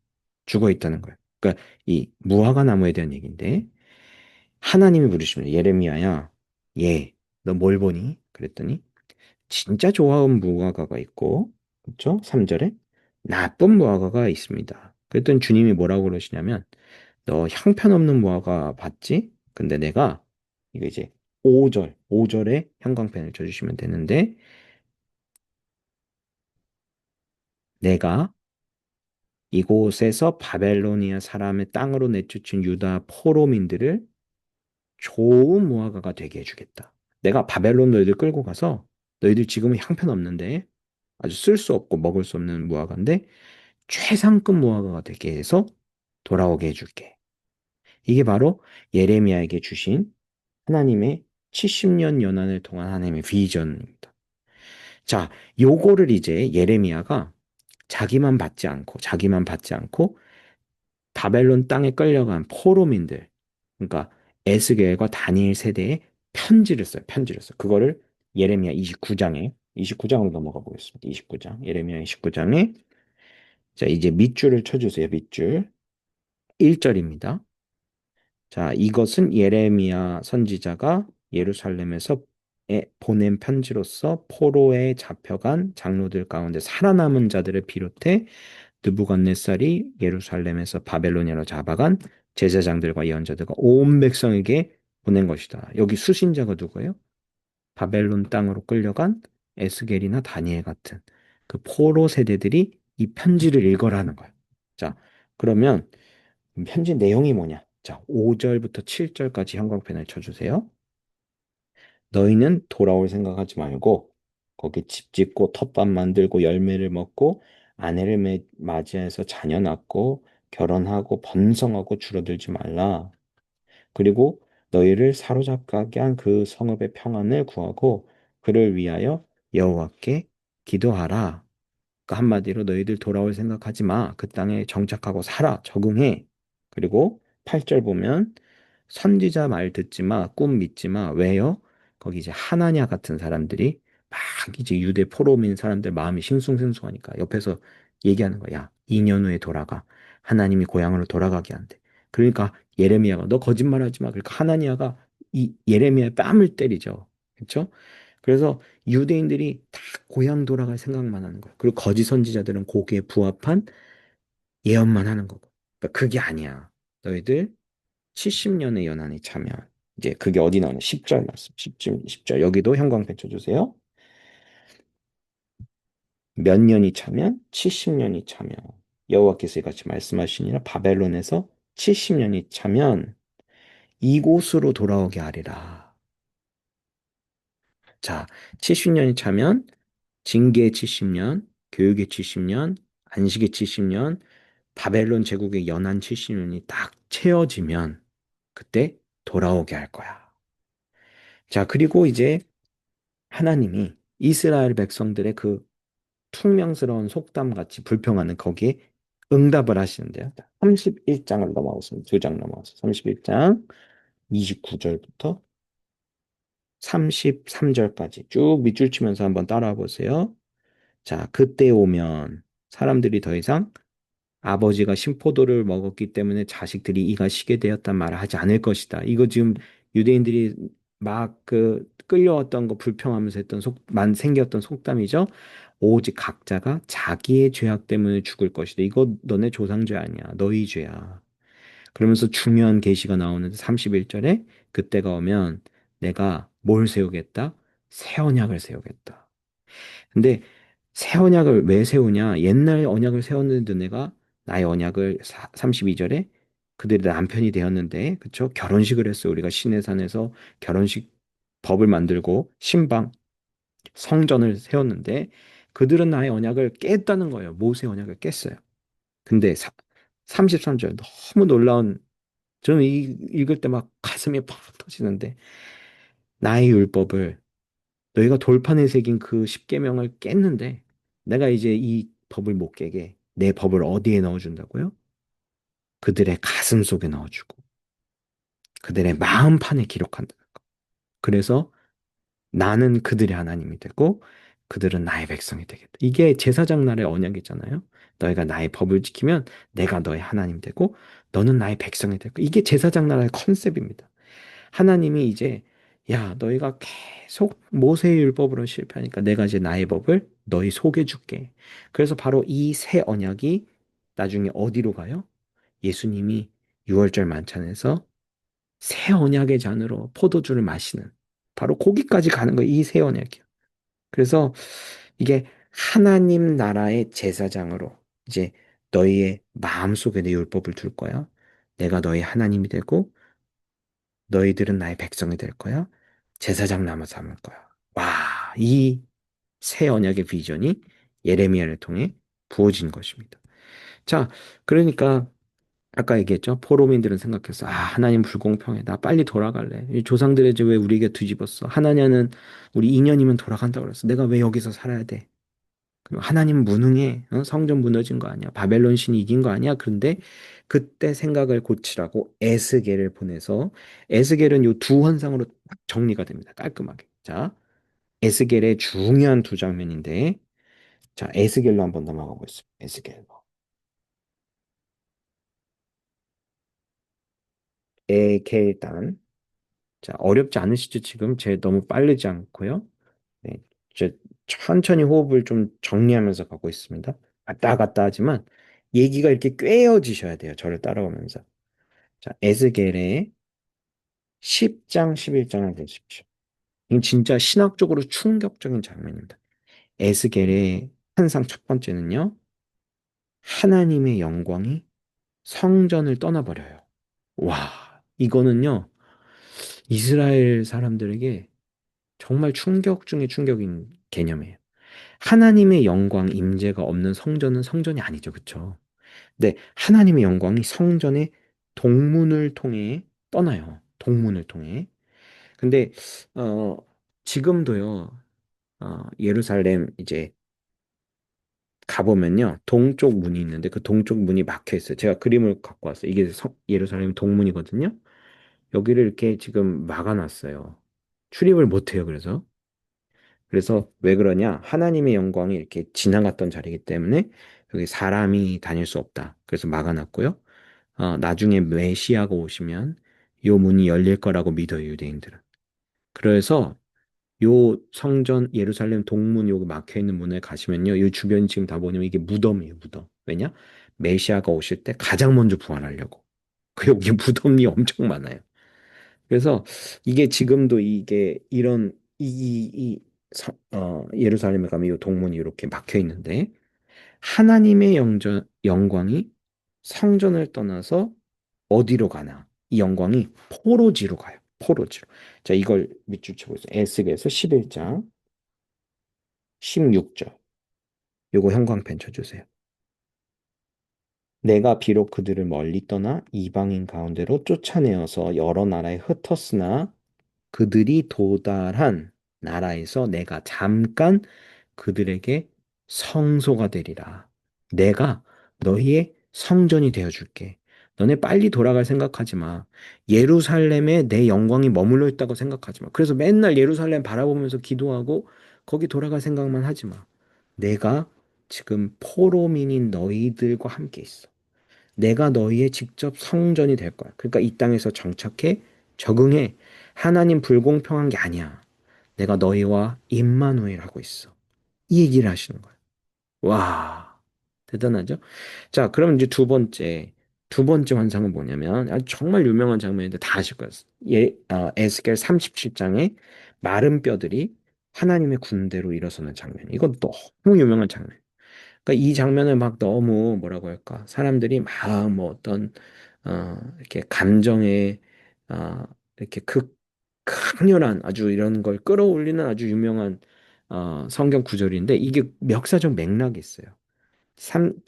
죽어 있다는 거예요. 그러니까 이 무화과 나무에 대한 얘기인데 하나님이 부르십니다. 예레미야야, 예, 너 뭘 보니? 그랬더니 진짜 좋아하는 무화과가 있고, 그렇죠? 3절에 나쁜 무화과가 있습니다. 그랬더니 주님이 뭐라고 그러시냐면 너 형편없는 무화과 봤지? 근데 내가 이거 이제 5절에 형광펜을 쳐주시면 되는데 내가 이곳에서 바벨로니아 사람의 땅으로 내쫓은 유다 포로민들을 좋은 무화과가 되게 해주겠다. 내가 바벨론 너희들 끌고 가서 너희들 지금은 형편없는데 아주 쓸 수 없고 먹을 수 없는 무화과인데 최상급 무화과가 되게 해서 돌아오게 해줄게. 이게 바로 예레미야에게 주신 하나님의 70년 연한을 통한 하나님의 비전입니다. 자, 요거를 이제 예레미야가 자기만 받지 않고 바벨론 땅에 끌려간 포로민들, 그러니까 에스겔과 다니엘 세대에 편지를 써요. 그거를 예레미야 29장으로 넘어가 보겠습니다. 29장, 예레미야 29장에 자, 이제 밑줄을 쳐주세요. 밑줄 1절입니다. 자, 이것은 예레미야 선지자가 예루살렘에서 보낸 편지로서 포로에 잡혀간 장로들 가운데 살아남은 자들을 비롯해 느부갓네살이 예루살렘에서 바벨로니아로 잡아간 제사장들과 예언자들과 온 백성에게 보낸 것이다. 여기 수신자가 누구예요? 바벨론 땅으로 끌려간 에스겔이나 다니엘 같은 그 포로 세대들이 이 편지를 읽어라는 거예요. 자, 그러면 편지 내용이 뭐냐? 자, 5절부터 7절까지 형광펜을 쳐주세요. 너희는 돌아올 생각하지 말고 거기 집 짓고 텃밭 만들고 열매를 먹고 아내를 맞이해서 자녀 낳고 결혼하고 번성하고 줄어들지 말라. 그리고 너희를 사로잡게 한 그 성읍의 평안을 구하고 그를 위하여 여호와께 기도하라. 그러니까 한마디로 너희들 돌아올 생각하지 마. 그 땅에 정착하고 살아. 적응해. 그리고 8절 보면 선지자 말 듣지 마. 꿈 믿지 마. 왜요? 거기 이제 하나냐 같은 사람들이 막 이제 유대 포로민 사람들 마음이 싱숭생숭하니까 옆에서 얘기하는 거야. 야, 2년 후에 돌아가. 하나님이 고향으로 돌아가게 한대. 그러니까 예레미야가 너 거짓말하지 마. 그러니까 하나니아가 이 예레미야의 뺨을 때리죠. 그렇죠? 그래서 유대인들이 다 고향 돌아갈 생각만 하는 거야. 그리고 거짓 선지자들은 거기에 부합한 예언만 하는 거고. 그러니까 그게 아니야. 너희들 70년의 연한이 차면 이제 그게 어디 나오냐? 10절 말씀. 10절 여기도 형광펜 쳐주세요. 몇 년이 차면? 70년이 차면. 여호와께서 이같이 말씀하시니라 바벨론에서 70년이 차면 이곳으로 돌아오게 하리라. 자, 70년이 차면 징계의 70년, 교육의 70년, 안식의 70년, 바벨론 제국의 연한 70년이 딱 채워지면 그때 돌아오게 할 거야. 자, 그리고 이제 하나님이 이스라엘 백성들의 그 퉁명스러운 속담 같이 불평하는 거기에 응답을 하시는데요. 31장을 넘어가서 두 장 넘어가서 31장 29절부터 33절까지 쭉 밑줄 치면서 한번 따라와 보세요. 자, 그때 오면 사람들이 더 이상 아버지가 신포도를 먹었기 때문에 자식들이 이가 시게 되었단 말을 하지 않을 것이다. 이거 지금 유대인들이 막 그 끌려왔던 거 불평하면서 했던 생겼던 속담이죠. 오직 각자가 자기의 죄악 때문에 죽을 것이다. 이거 너네 조상죄 아니야. 너희 죄야. 그러면서 중요한 계시가 나오는데 31절에 그때가 오면 내가 뭘 세우겠다? 새 언약을 세우겠다. 근데 새 언약을 왜 세우냐? 옛날 언약을 세웠는데 내가 나의 언약을 32절에 그들이 남편이 되었는데 그쵸? 결혼식을 했어. 우리가 시내산에서 결혼식 법을 만들고 신방 성전을 세웠는데 그들은 나의 언약을 깼다는 거예요. 모세 언약을 깼어요. 근데 33절 너무 놀라운 저는 읽을 때 막 가슴이 팍 터지는데 나의 율법을 너희가 돌판에 새긴 그 십계명을 깼는데 내가 이제 이 법을 못 깨게 내 법을 어디에 넣어준다고요? 그들의 가슴 속에 넣어주고 그들의 마음판에 기록한다. 그래서 나는 그들의 하나님이 되고 그들은 나의 백성이 되겠다. 이게 제사장 날의 언약이잖아요. 너희가 나의 법을 지키면 내가 너의 하나님 되고 너는 나의 백성이 되고 이게 제사장 나라의 컨셉입니다. 하나님이 이제 야 너희가 계속 모세의 율법으로 실패하니까 내가 이제 나의 법을 너희 속에 줄게. 그래서 바로 이 새 언약이 나중에 어디로 가요? 예수님이 6월절 만찬에서 새 언약의 잔으로 포도주를 마시는 바로 거기까지 가는 거예요. 이 새 언약이요. 그래서 이게 하나님 나라의 제사장으로 이제 너희의 마음속에 내 율법을 둘 거야. 내가 너희 하나님이 되고 너희들은 나의 백성이 될 거야. 제사장 남아 삼을 거야. 와, 이 새 언약의 비전이 예레미야를 통해 부어진 것입니다. 자, 그러니까 아까 얘기했죠. 포로민들은 생각했어. 아, 하나님 불공평해. 나 빨리 돌아갈래. 이 조상들의 죄 왜 우리에게 뒤집었어? 하나님은 우리 2년이면 돌아간다고 그랬어. 내가 왜 여기서 살아야 돼? 그리고 하나님 무능해. 어? 성전 무너진 거 아니야. 바벨론 신이 이긴 거 아니야. 그런데 그때 생각을 고치라고 에스겔을 보내서 에스겔은 요 두 환상으로 딱 정리가 됩니다. 깔끔하게. 자, 에스겔의 중요한 두 장면인데 자, 에스겔로 한번 넘어가 보겠습니다. 에스겔로. 에겔단. 자, 어렵지 않으시죠? 지금 제 너무 빠르지 않고요. 네, 저 천천히 호흡을 좀 정리하면서 가고 있습니다. 왔다 갔다 하지만 얘기가 이렇게 꿰어지셔야 돼요. 저를 따라오면서. 자, 에스겔의 10장, 11장을 보십시오. 이건 진짜 신학적으로 충격적인 장면입니다. 에스겔의 한상 첫 번째는요. 하나님의 영광이 성전을 떠나버려요. 와, 이거는요. 이스라엘 사람들에게 정말 충격 중에 충격인 개념이에요. 하나님의 영광 임재가 없는 성전은 성전이 아니죠. 그렇죠? 근데 하나님의 영광이 성전의 동문을 통해 떠나요. 동문을 통해. 근데 어 지금도요. 예루살렘 이제 가보면요. 동쪽 문이 있는데 그 동쪽 문이 막혀 있어요. 제가 그림을 갖고 왔어요. 이게 예루살렘 동문이거든요. 여기를 이렇게 지금 막아놨어요. 출입을 못 해요. 그래서 왜 그러냐? 하나님의 영광이 이렇게 지나갔던 자리이기 때문에 여기 사람이 다닐 수 없다. 그래서 막아놨고요. 나중에 메시아가 오시면 요 문이 열릴 거라고 믿어요, 유대인들은. 그래서 요 성전 예루살렘 동문 여기 막혀 있는 문에 가시면요. 이 주변 지금 다 보면 이게 무덤이에요, 무덤. 왜냐? 메시아가 오실 때 가장 먼저 부활하려고. 그 여기 무덤이 엄청 많아요. 그래서 이게 지금도 이게 이런 예루살렘에 가면 이 동문이 이렇게 막혀 있는데 하나님의 영광이 성전을 떠나서 어디로 가나? 이 영광이 포로지로 가요. 포로지로. 자, 이걸 밑줄 쳐보세요. 에스겔서 11장 16절. 요거 형광펜 쳐주세요. 내가 비록 그들을 멀리 떠나 이방인 가운데로 쫓아내어서 여러 나라에 흩었으나 그들이 도달한 나라에서 내가 잠깐 그들에게 성소가 되리라. 내가 너희의 성전이 되어 줄게. 너네 빨리 돌아갈 생각하지 마. 예루살렘에 내 영광이 머물러 있다고 생각하지 마. 그래서 맨날 예루살렘 바라보면서 기도하고 거기 돌아갈 생각만 하지 마. 내가 지금 포로민인 너희들과 함께 있어. 내가 너희의 직접 성전이 될 거야. 그러니까 이 땅에서 정착해, 적응해. 하나님 불공평한 게 아니야. 내가 너희와 임마누엘 하고 있어. 이 얘기를 하시는 거예요. 와, 대단하죠? 자, 그럼 이제 두 번째 환상은 뭐냐면, 정말 유명한 장면인데 다 아실 거예요. 에스겔 37장에 마른 뼈들이 하나님의 군대로 일어서는 장면. 이건 너무 유명한 장면. 그러니까 이 장면을 막 너무 뭐라고 할까? 사람들이 막 뭐 어떤 이렇게 감정에 어, 이렇게 강렬한 아주 이런 걸 끌어올리는 아주 유명한 성경 구절인데 이게 역사적 맥락이 있어요.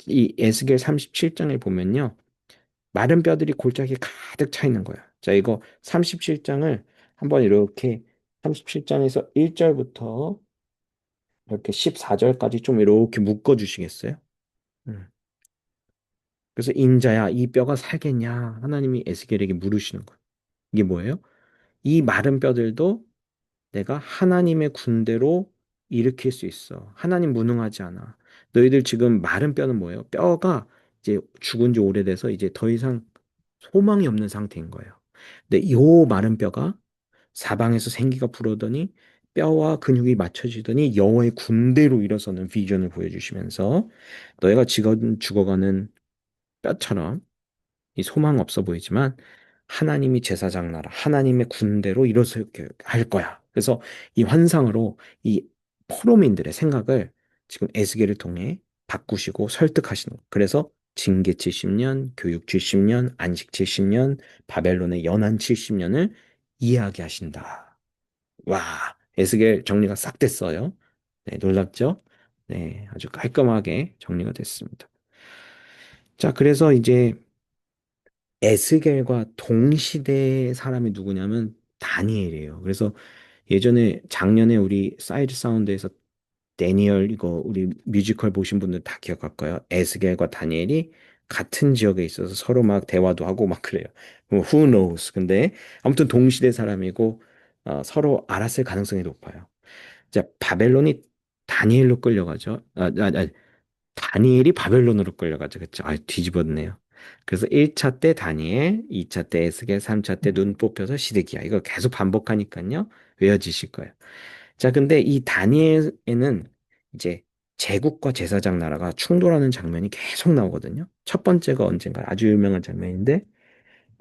이 에스겔 37장에 보면요. 마른 뼈들이 골짜기에 가득 차 있는 거예요. 자, 이거 37장을 한번 이렇게 37장에서 1절부터 이렇게 14절까지 좀 이렇게 묶어 주시겠어요? 음. 그래서 인자야, 이 뼈가 살겠냐? 하나님이 에스겔에게 물으시는 거예요. 이게 뭐예요? 이 마른 뼈들도 내가 하나님의 군대로 일으킬 수 있어. 하나님 무능하지 않아. 너희들 지금 마른 뼈는 뭐예요? 뼈가 이제 죽은 지 오래돼서 이제 더 이상 소망이 없는 상태인 거예요. 근데 이 마른 뼈가 사방에서 생기가 불어더니 뼈와 근육이 맞춰지더니 여호와의 군대로 일어서는 비전을 보여주시면서 너희가 지금 죽어가는 뼈처럼 이 소망 없어 보이지만 하나님이 제사장 나라, 하나님의 군대로 일어서게 할 거야. 그래서 이 환상으로 이 포로민들의 생각을 지금 에스겔을 통해 바꾸시고 설득하시는 거예요. 그래서 징계 70년, 교육 70년, 안식 70년, 바벨론의 연한 70년을 이야기하신다. 와, 에스겔 정리가 싹 됐어요. 네, 놀랍죠? 네, 아주 깔끔하게 정리가 됐습니다. 자, 그래서 이제 에스겔과 동시대의 사람이 누구냐면 다니엘이에요. 그래서 예전에 작년에 우리 사이드 사운드에서 데니얼 이거 우리 뮤지컬 보신 분들 다 기억할 거예요. 에스겔과 다니엘이 같은 지역에 있어서 서로 막 대화도 하고 막 그래요. 뭐 who knows? 근데 아무튼 동시대 사람이고 서로 알았을 가능성이 높아요. 자, 바벨론이 다니엘로 끌려가죠. 다니엘이 바벨론으로 끌려가죠. 그쵸? 뒤집었네요. 그래서 1차 때 다니엘, 2차 때 에스겔, 3차 때 눈 뽑혀서 시드기야. 이거 계속 반복하니까요. 외워지실 거예요. 자, 근데 이 다니엘에는 이제 제국과 제사장 나라가 충돌하는 장면이 계속 나오거든요. 첫 번째가 언젠가 아주 유명한 장면인데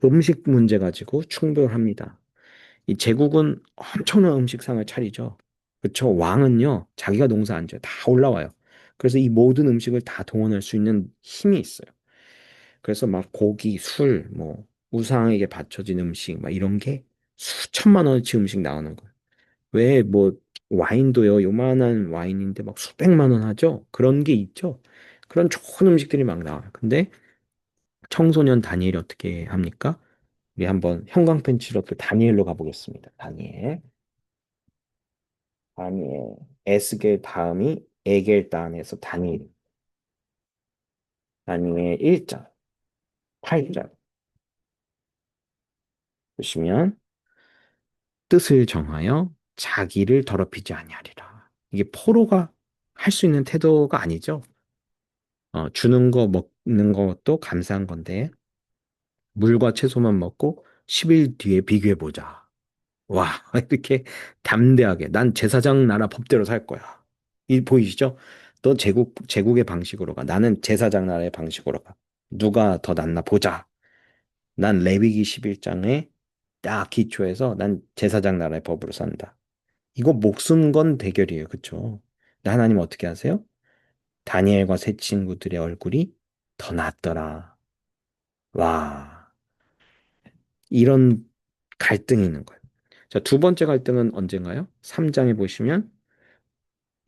음식 문제 가지고 충돌합니다. 이 제국은 엄청난 음식상을 차리죠. 그쵸? 왕은요, 자기가 농사 안 지어요. 다 올라와요. 그래서 이 모든 음식을 다 동원할 수 있는 힘이 있어요. 그래서 막 고기, 술, 뭐, 우상에게 바쳐진 음식, 막 이런 게 수천만 원어치 음식 나오는 거예요. 왜 뭐, 와인도요, 요만한 와인인데 막 수백만 원 하죠? 그런 게 있죠? 그런 좋은 음식들이 막 나와요. 근데 청소년 다니엘이 어떻게 합니까? 우리 한번 형광펜 치러 또 다니엘로 가보겠습니다. 다니엘. 에스겔 다음이 에겔단에서 다니엘. 다니엘 1장, 8장. 보시면 뜻을 정하여 자기를 더럽히지 아니하리라. 이게 포로가 할 수 있는 태도가 아니죠. 주는 거 먹는 것도 감사한 건데 물과 채소만 먹고 10일 뒤에 비교해 보자. 와, 이렇게 담대하게 난 제사장 나라 법대로 살 거야. 이 보이시죠? 너 제국의 방식으로 가. 나는 제사장 나라의 방식으로 가. 누가 더 낫나 보자. 난 레위기 11장에 딱 기초해서 난 제사장 나라의 법으로 산다. 이거 목숨 건 대결이에요. 그쵸? 근데 하나님 어떻게 하세요? 다니엘과 세 친구들의 얼굴이 더 낫더라. 와, 이런 갈등이 있는 거예요. 자, 두 번째 갈등은 언젠가요? 3장에 보시면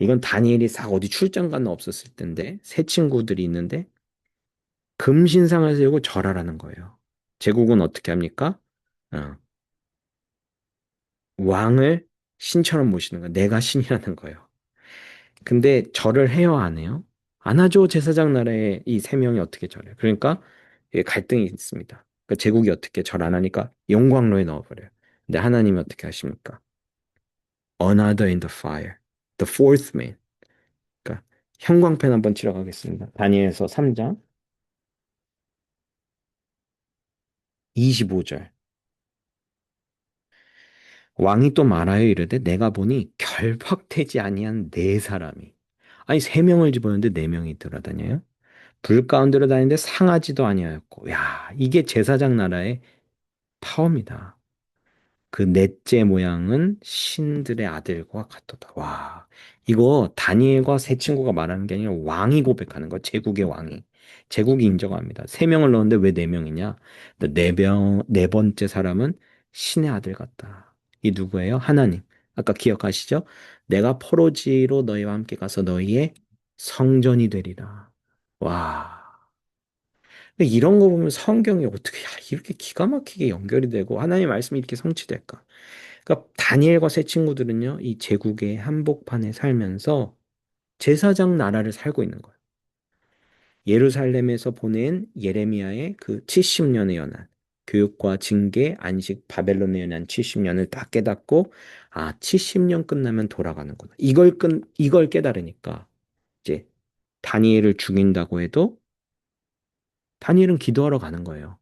이건 다니엘이 싹 어디 출장 간 없었을 텐데 세 친구들이 있는데 금신상을 세우고 절하라는 거예요. 제국은 어떻게 합니까? 어, 왕을 신처럼 모시는 거예요. 내가 신이라는 거예요. 근데 절을 해요, 안 해요? 안 하죠. 제사장 나라에 이 세 명이 어떻게 절해요? 그러니까 이게 갈등이 있습니다. 그러니까 제국이 어떻게 절 안 하니까 용광로에 넣어버려요. 근데 하나님이 어떻게 하십니까? Another in the fire. The fourth man. 그러니까 형광펜 한번 치러 가겠습니다. 다니엘서 3장 25절. 왕이 또 말하여 이르되 내가 보니 결박되지 아니한 네 사람이 아니 세 명을 집었는데 네 명이 돌아다녀요. 불 가운데로 다니는데 상하지도 아니하였고 야 이게 제사장 나라의 파워입니다. 그 넷째 모양은 신들의 아들과 같도다. 와, 이거 다니엘과 세 친구가 말하는 게 아니라 왕이 고백하는 거, 제국의 왕이. 제국이 인정합니다. 세 명을 넣었는데 왜 네 명이냐? 네 번째 사람은 신의 아들 같다. 이 누구예요? 하나님. 아까 기억하시죠? 내가 포로지로 너희와 함께 가서 너희의 성전이 되리라. 와. 근데 이런 거 보면 성경이 어떻게 이렇게 기가 막히게 연결이 되고 하나님의 말씀이 이렇게 성취될까? 그러니까 다니엘과 세 친구들은요, 이 제국의 한복판에 살면서 제사장 나라를 살고 있는 거예요. 예루살렘에서 보낸 예레미야의 그 70년의 연한, 교육과 징계, 안식, 바벨론의 연한 70년을 다 깨닫고, 아, 70년 끝나면 돌아가는구나. 이걸 깨달으니까, 이제 다니엘을 죽인다고 해도 다니엘은 기도하러 가는 거예요.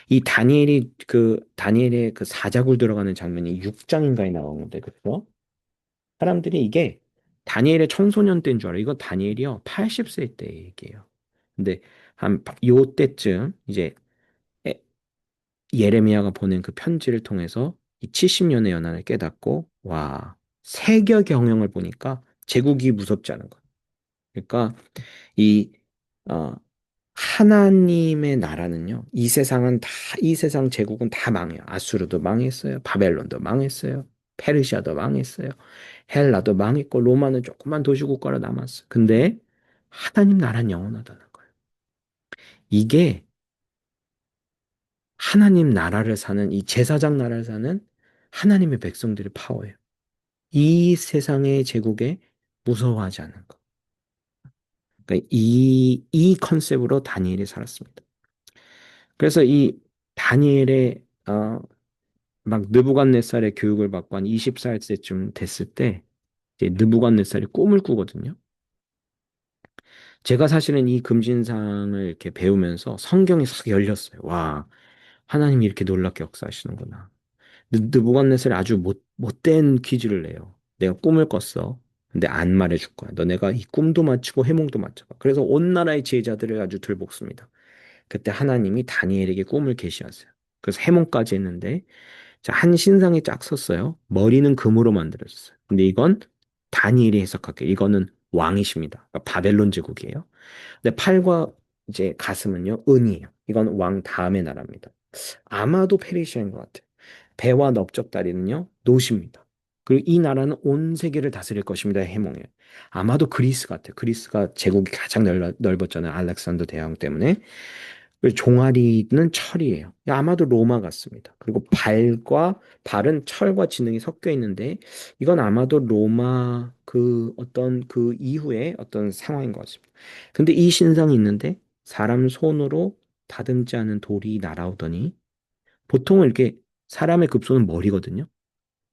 이 다니엘의 그 사자굴 들어가는 장면이 6장인가에 나오는데, 그죠? 사람들이 이게 다니엘의 청소년 때인 줄 알아요. 이거 다니엘이요. 80세 때 얘기예요. 근데 한 요때쯤 이제 에- 예레미야가 보낸 그 편지를 통해서 이 70년의 연한을 깨닫고 와, 세계 경영을 보니까 제국이 무섭지 않은 거예요. 그러니까 이 어, 하나님의 나라는요. 이 세상 제국은 다 망해요. 아수르도 망했어요. 바벨론도 망했어요. 페르시아도 망했어요. 헬라도 망했고 로마는 조그만 도시국가로 남았어. 근데 하나님 나라는 영원하다는 거예요. 이게 하나님 나라를 사는 이 제사장 나라를 사는 하나님의 백성들의 파워예요. 이 세상의 제국에 무서워하지 않는 것. 그러니까 이 컨셉으로 다니엘이 살았습니다. 그래서 이 다니엘의 막 느부갓네살의 교육을 받고 한 20살쯤 됐을 때 이제 느부갓네살이 꿈을 꾸거든요. 제가 사실은 이 금신상을 이렇게 배우면서 성경이 싹 열렸어요. 와, 하나님이 이렇게 놀랍게 역사하시는구나. 느부갓네살이 아주 못된 퀴즈를 내요. 내가 꿈을 꿨어. 근데 안 말해줄 거야. 너네가 이 꿈도 맞추고 해몽도 맞춰봐. 그래서 온 나라의 제자들을 아주 들볶습니다. 그때 하나님이 다니엘에게 꿈을 계시하세요. 그래서 해몽까지 했는데 자, 한 신상이 쫙 섰어요. 머리는 금으로 만들어졌어요. 근데 이건 다니엘이 해석할게요. 이거는 왕이십니다. 그러니까 바벨론 제국이에요. 근데 팔과 이제 가슴은요, 은이에요. 이건 왕 다음의 나라입니다. 아마도 페르시아인 것 같아요. 배와 넓적다리는요, 노시입니다. 그리고 이 나라는 온 세계를 다스릴 것입니다. 해몽이에요. 아마도 그리스 같아요. 그리스가 제국이 가장 넓었잖아요. 알렉산더 대왕 때문에. 그리고 종아리는 철이에요. 아마도 로마 같습니다. 그리고 발은 철과 지능이 섞여 있는데 이건 아마도 로마 그 어떤 그 이후의 어떤 상황인 것 같습니다. 근데 이 신상이 있는데 사람 손으로 다듬지 않은 돌이 날아오더니 보통은 이렇게 사람의 급소는 머리거든요.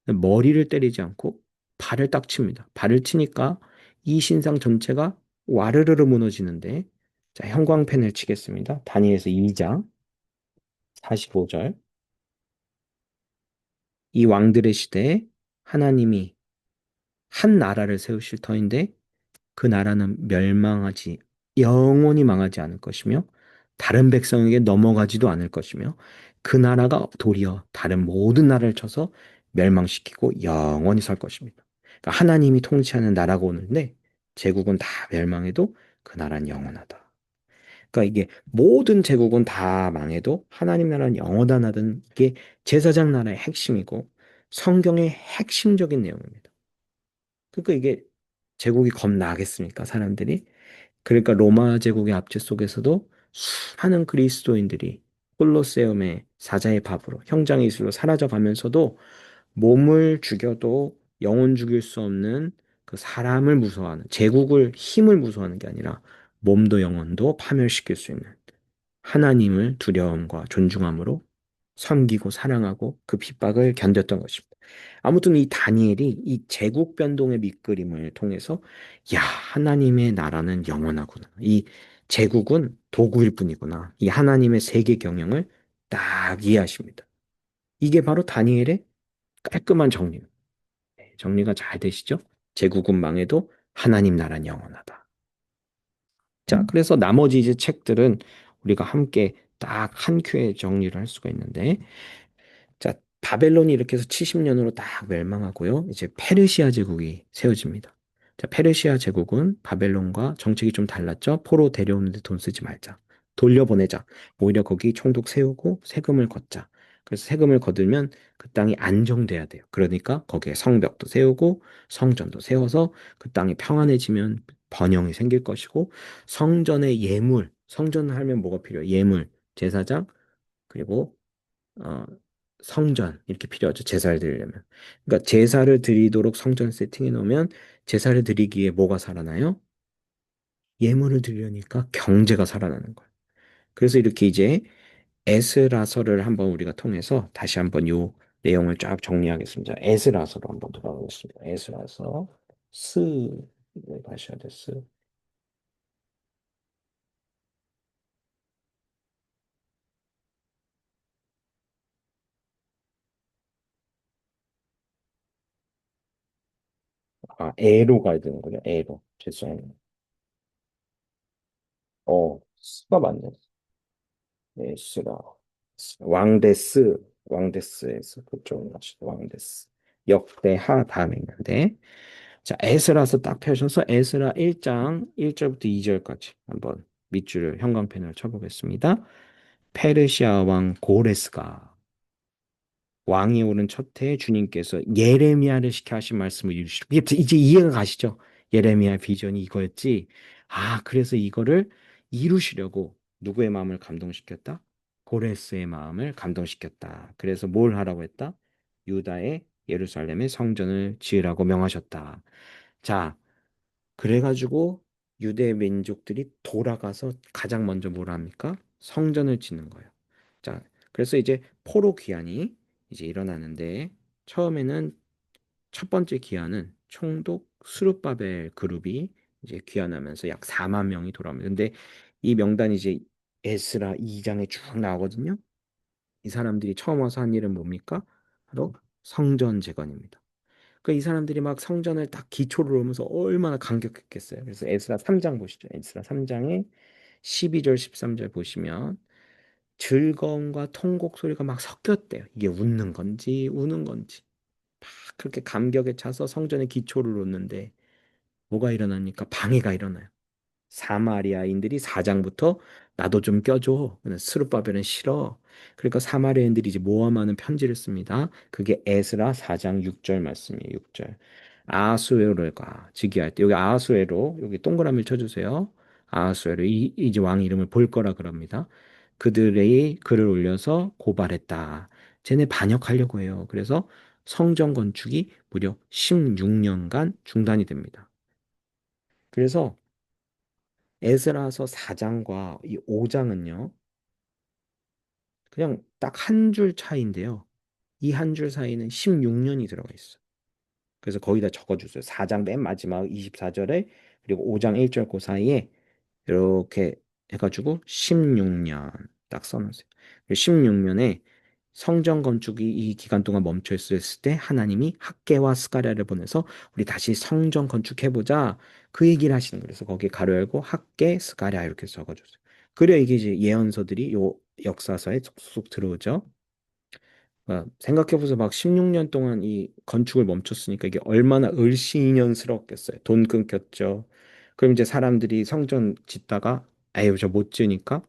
머리를 때리지 않고 발을 딱 칩니다. 발을 치니까 이 신상 전체가 와르르르 무너지는데 자, 형광펜을 치겠습니다. 다니엘서 2장 45절. 이 왕들의 시대에 하나님이 한 나라를 세우실 터인데 그 나라는 영원히 망하지 않을 것이며 다른 백성에게 넘어가지도 않을 것이며 그 나라가 도리어 다른 모든 나라를 쳐서 멸망시키고 영원히 설 것입니다. 그러니까 하나님이 통치하는 나라가 오는데 제국은 다 멸망해도 그 나라는 영원하다. 그러니까 이게 모든 제국은 다 망해도 하나님 나라는 영원하다는 게 제사장 나라의 핵심이고 성경의 핵심적인 내용입니다. 그러니까 이게 제국이 겁나겠습니까? 사람들이? 그러니까 로마 제국의 압제 속에서도 수많은 그리스도인들이 콜로세움의 사자의 밥으로 형장의 이슬로 사라져 가면서도 몸을 죽여도 영혼 죽일 수 없는 그 사람을 무서워하는 제국을 힘을 무서워하는 게 아니라 몸도 영혼도 파멸시킬 수 있는 하나님을 두려움과 존중함으로 섬기고 사랑하고 그 핍박을 견뎠던 것입니다. 아무튼 이 다니엘이 이 제국 변동의 밑그림을 통해서 야, 하나님의 나라는 영원하구나. 이 제국은 도구일 뿐이구나. 이 하나님의 세계 경영을 딱 이해하십니다. 이게 바로 다니엘의 깔끔한 정리입니다. 네, 정리가 잘 되시죠? 제국은 망해도 하나님 나라는 영원하다. 자, 그래서 나머지 이제 책들은 우리가 함께 딱 한 큐에 정리를 할 수가 있는데, 자, 바벨론이 이렇게 해서 70년으로 딱 멸망하고요. 이제 페르시아 제국이 세워집니다. 자, 페르시아 제국은 바벨론과 정책이 좀 달랐죠. 포로 데려오는데 돈 쓰지 말자. 돌려보내자. 오히려 거기 총독 세우고 세금을 걷자. 그래서 세금을 거두면 그 땅이 안정돼야 돼요. 그러니까 거기에 성벽도 세우고 성전도 세워서 그 땅이 평안해지면 번영이 생길 것이고 성전의 예물, 성전을 하면 뭐가 필요해요? 예물, 제사장, 그리고 어, 성전 이렇게 필요하죠. 제사를 드리려면. 그러니까 제사를 드리도록 성전 세팅해 놓으면 제사를 드리기에 뭐가 살아나요? 예물을 드리려니까 경제가 살아나는 거예요. 그래서 이렇게 이제 에스라서를 한번 우리가 통해서 다시 한번 요 내용을 쫙 정리하겠습니다. 에스라서로 한번 돌아가겠습니다. 에스라서 스 네, 다시 해야 돼. 스. 아, 에로 가야 되는 거죠. 에로. 죄송해요. 스가 맞네. 에스라. 왕데스에서 그쪽으로 가시죠. 왕데스. 역대하 다음에 있는데 자 에스라서 딱 펴셔서 에스라 1장 1절부터 2절까지 한번 밑줄을 형광펜을 쳐보겠습니다. 페르시아 왕 고레스가 왕이 오른 첫 해에 주님께서 예레미야를 시켜 하신 말씀을 이루시고 이제 이해가 가시죠? 예레미야 비전이 이거였지. 아, 그래서 이거를 이루시려고 누구의 마음을 감동시켰다? 고레스의 마음을 감동시켰다. 그래서 뭘 하라고 했다? 유다의 예루살렘의 성전을 지으라고 명하셨다. 자, 그래가지고 유대 민족들이 돌아가서 가장 먼저 뭘 합니까? 성전을 짓는 거예요. 자, 그래서 이제 포로 귀환이 이제 일어나는데 처음에는 첫 번째 귀환은 총독 수룹바벨 그룹이 이제 귀환하면서 약 4만 명이 돌아옵니다. 근데 이 명단이 이제 에스라 2장에 쭉 나오거든요. 이 사람들이 처음 와서 한 일은 뭡니까? 바로 성전 재건입니다. 그러니까 이 사람들이 막 성전을 딱 기초를 놓으면서 얼마나 감격했겠어요. 그래서 에스라 3장 보시죠. 에스라 3장에 12절 13절 보시면 즐거움과 통곡 소리가 막 섞였대요. 이게 웃는 건지 우는 건지. 막 그렇게 감격에 차서 성전의 기초를 놓는데 뭐가 일어나니까 방해가 일어나요. 사마리아인들이 4장부터 나도 좀 껴줘. 근데 스룹바벨은 싫어. 그러니까 사마리아인들이 이제 모함하는 편지를 씁니다. 그게 에스라 4장 6절 말씀이에요. 6절. 아하수에로가 즉위할 때 여기 아하수에로 여기 동그라미를 쳐주세요. 아하수에로 이제 왕 이름을 볼 거라 그럽니다. 그들의 글을 올려서 고발했다. 쟤네 반역하려고 해요. 그래서 성전 건축이 무려 16년간 중단이 됩니다. 그래서 에스라서 4장과 이 5장은요, 그냥 딱 한 줄 차이인데요. 이 한 줄 사이는 16년이 들어가 있어요. 그래서 거기다 적어주세요. 4장 맨 마지막 24절에 그리고 5장 1절 그 사이에 이렇게 해가지고 16년 딱 써놓으세요. 16년에 성전 건축이 이 기간 동안 멈춰 있었을 때 하나님이 학개와 스가랴를 보내서 우리 다시 성전 건축해보자 그 얘기를 하시는 거예요. 그래서 거기에 가로 열고 학개, 스가랴 이렇게 적어주세요. 그래야 이게 이제 예언서들이 요 역사서에 쏙쏙 들어오죠. 생각해보세요. 막 16년 동안 이 건축을 멈췄으니까 이게 얼마나 을씨년스럽겠어요. 돈 끊겼죠. 그럼 이제 사람들이 성전 짓다가 아유 저 못 지으니까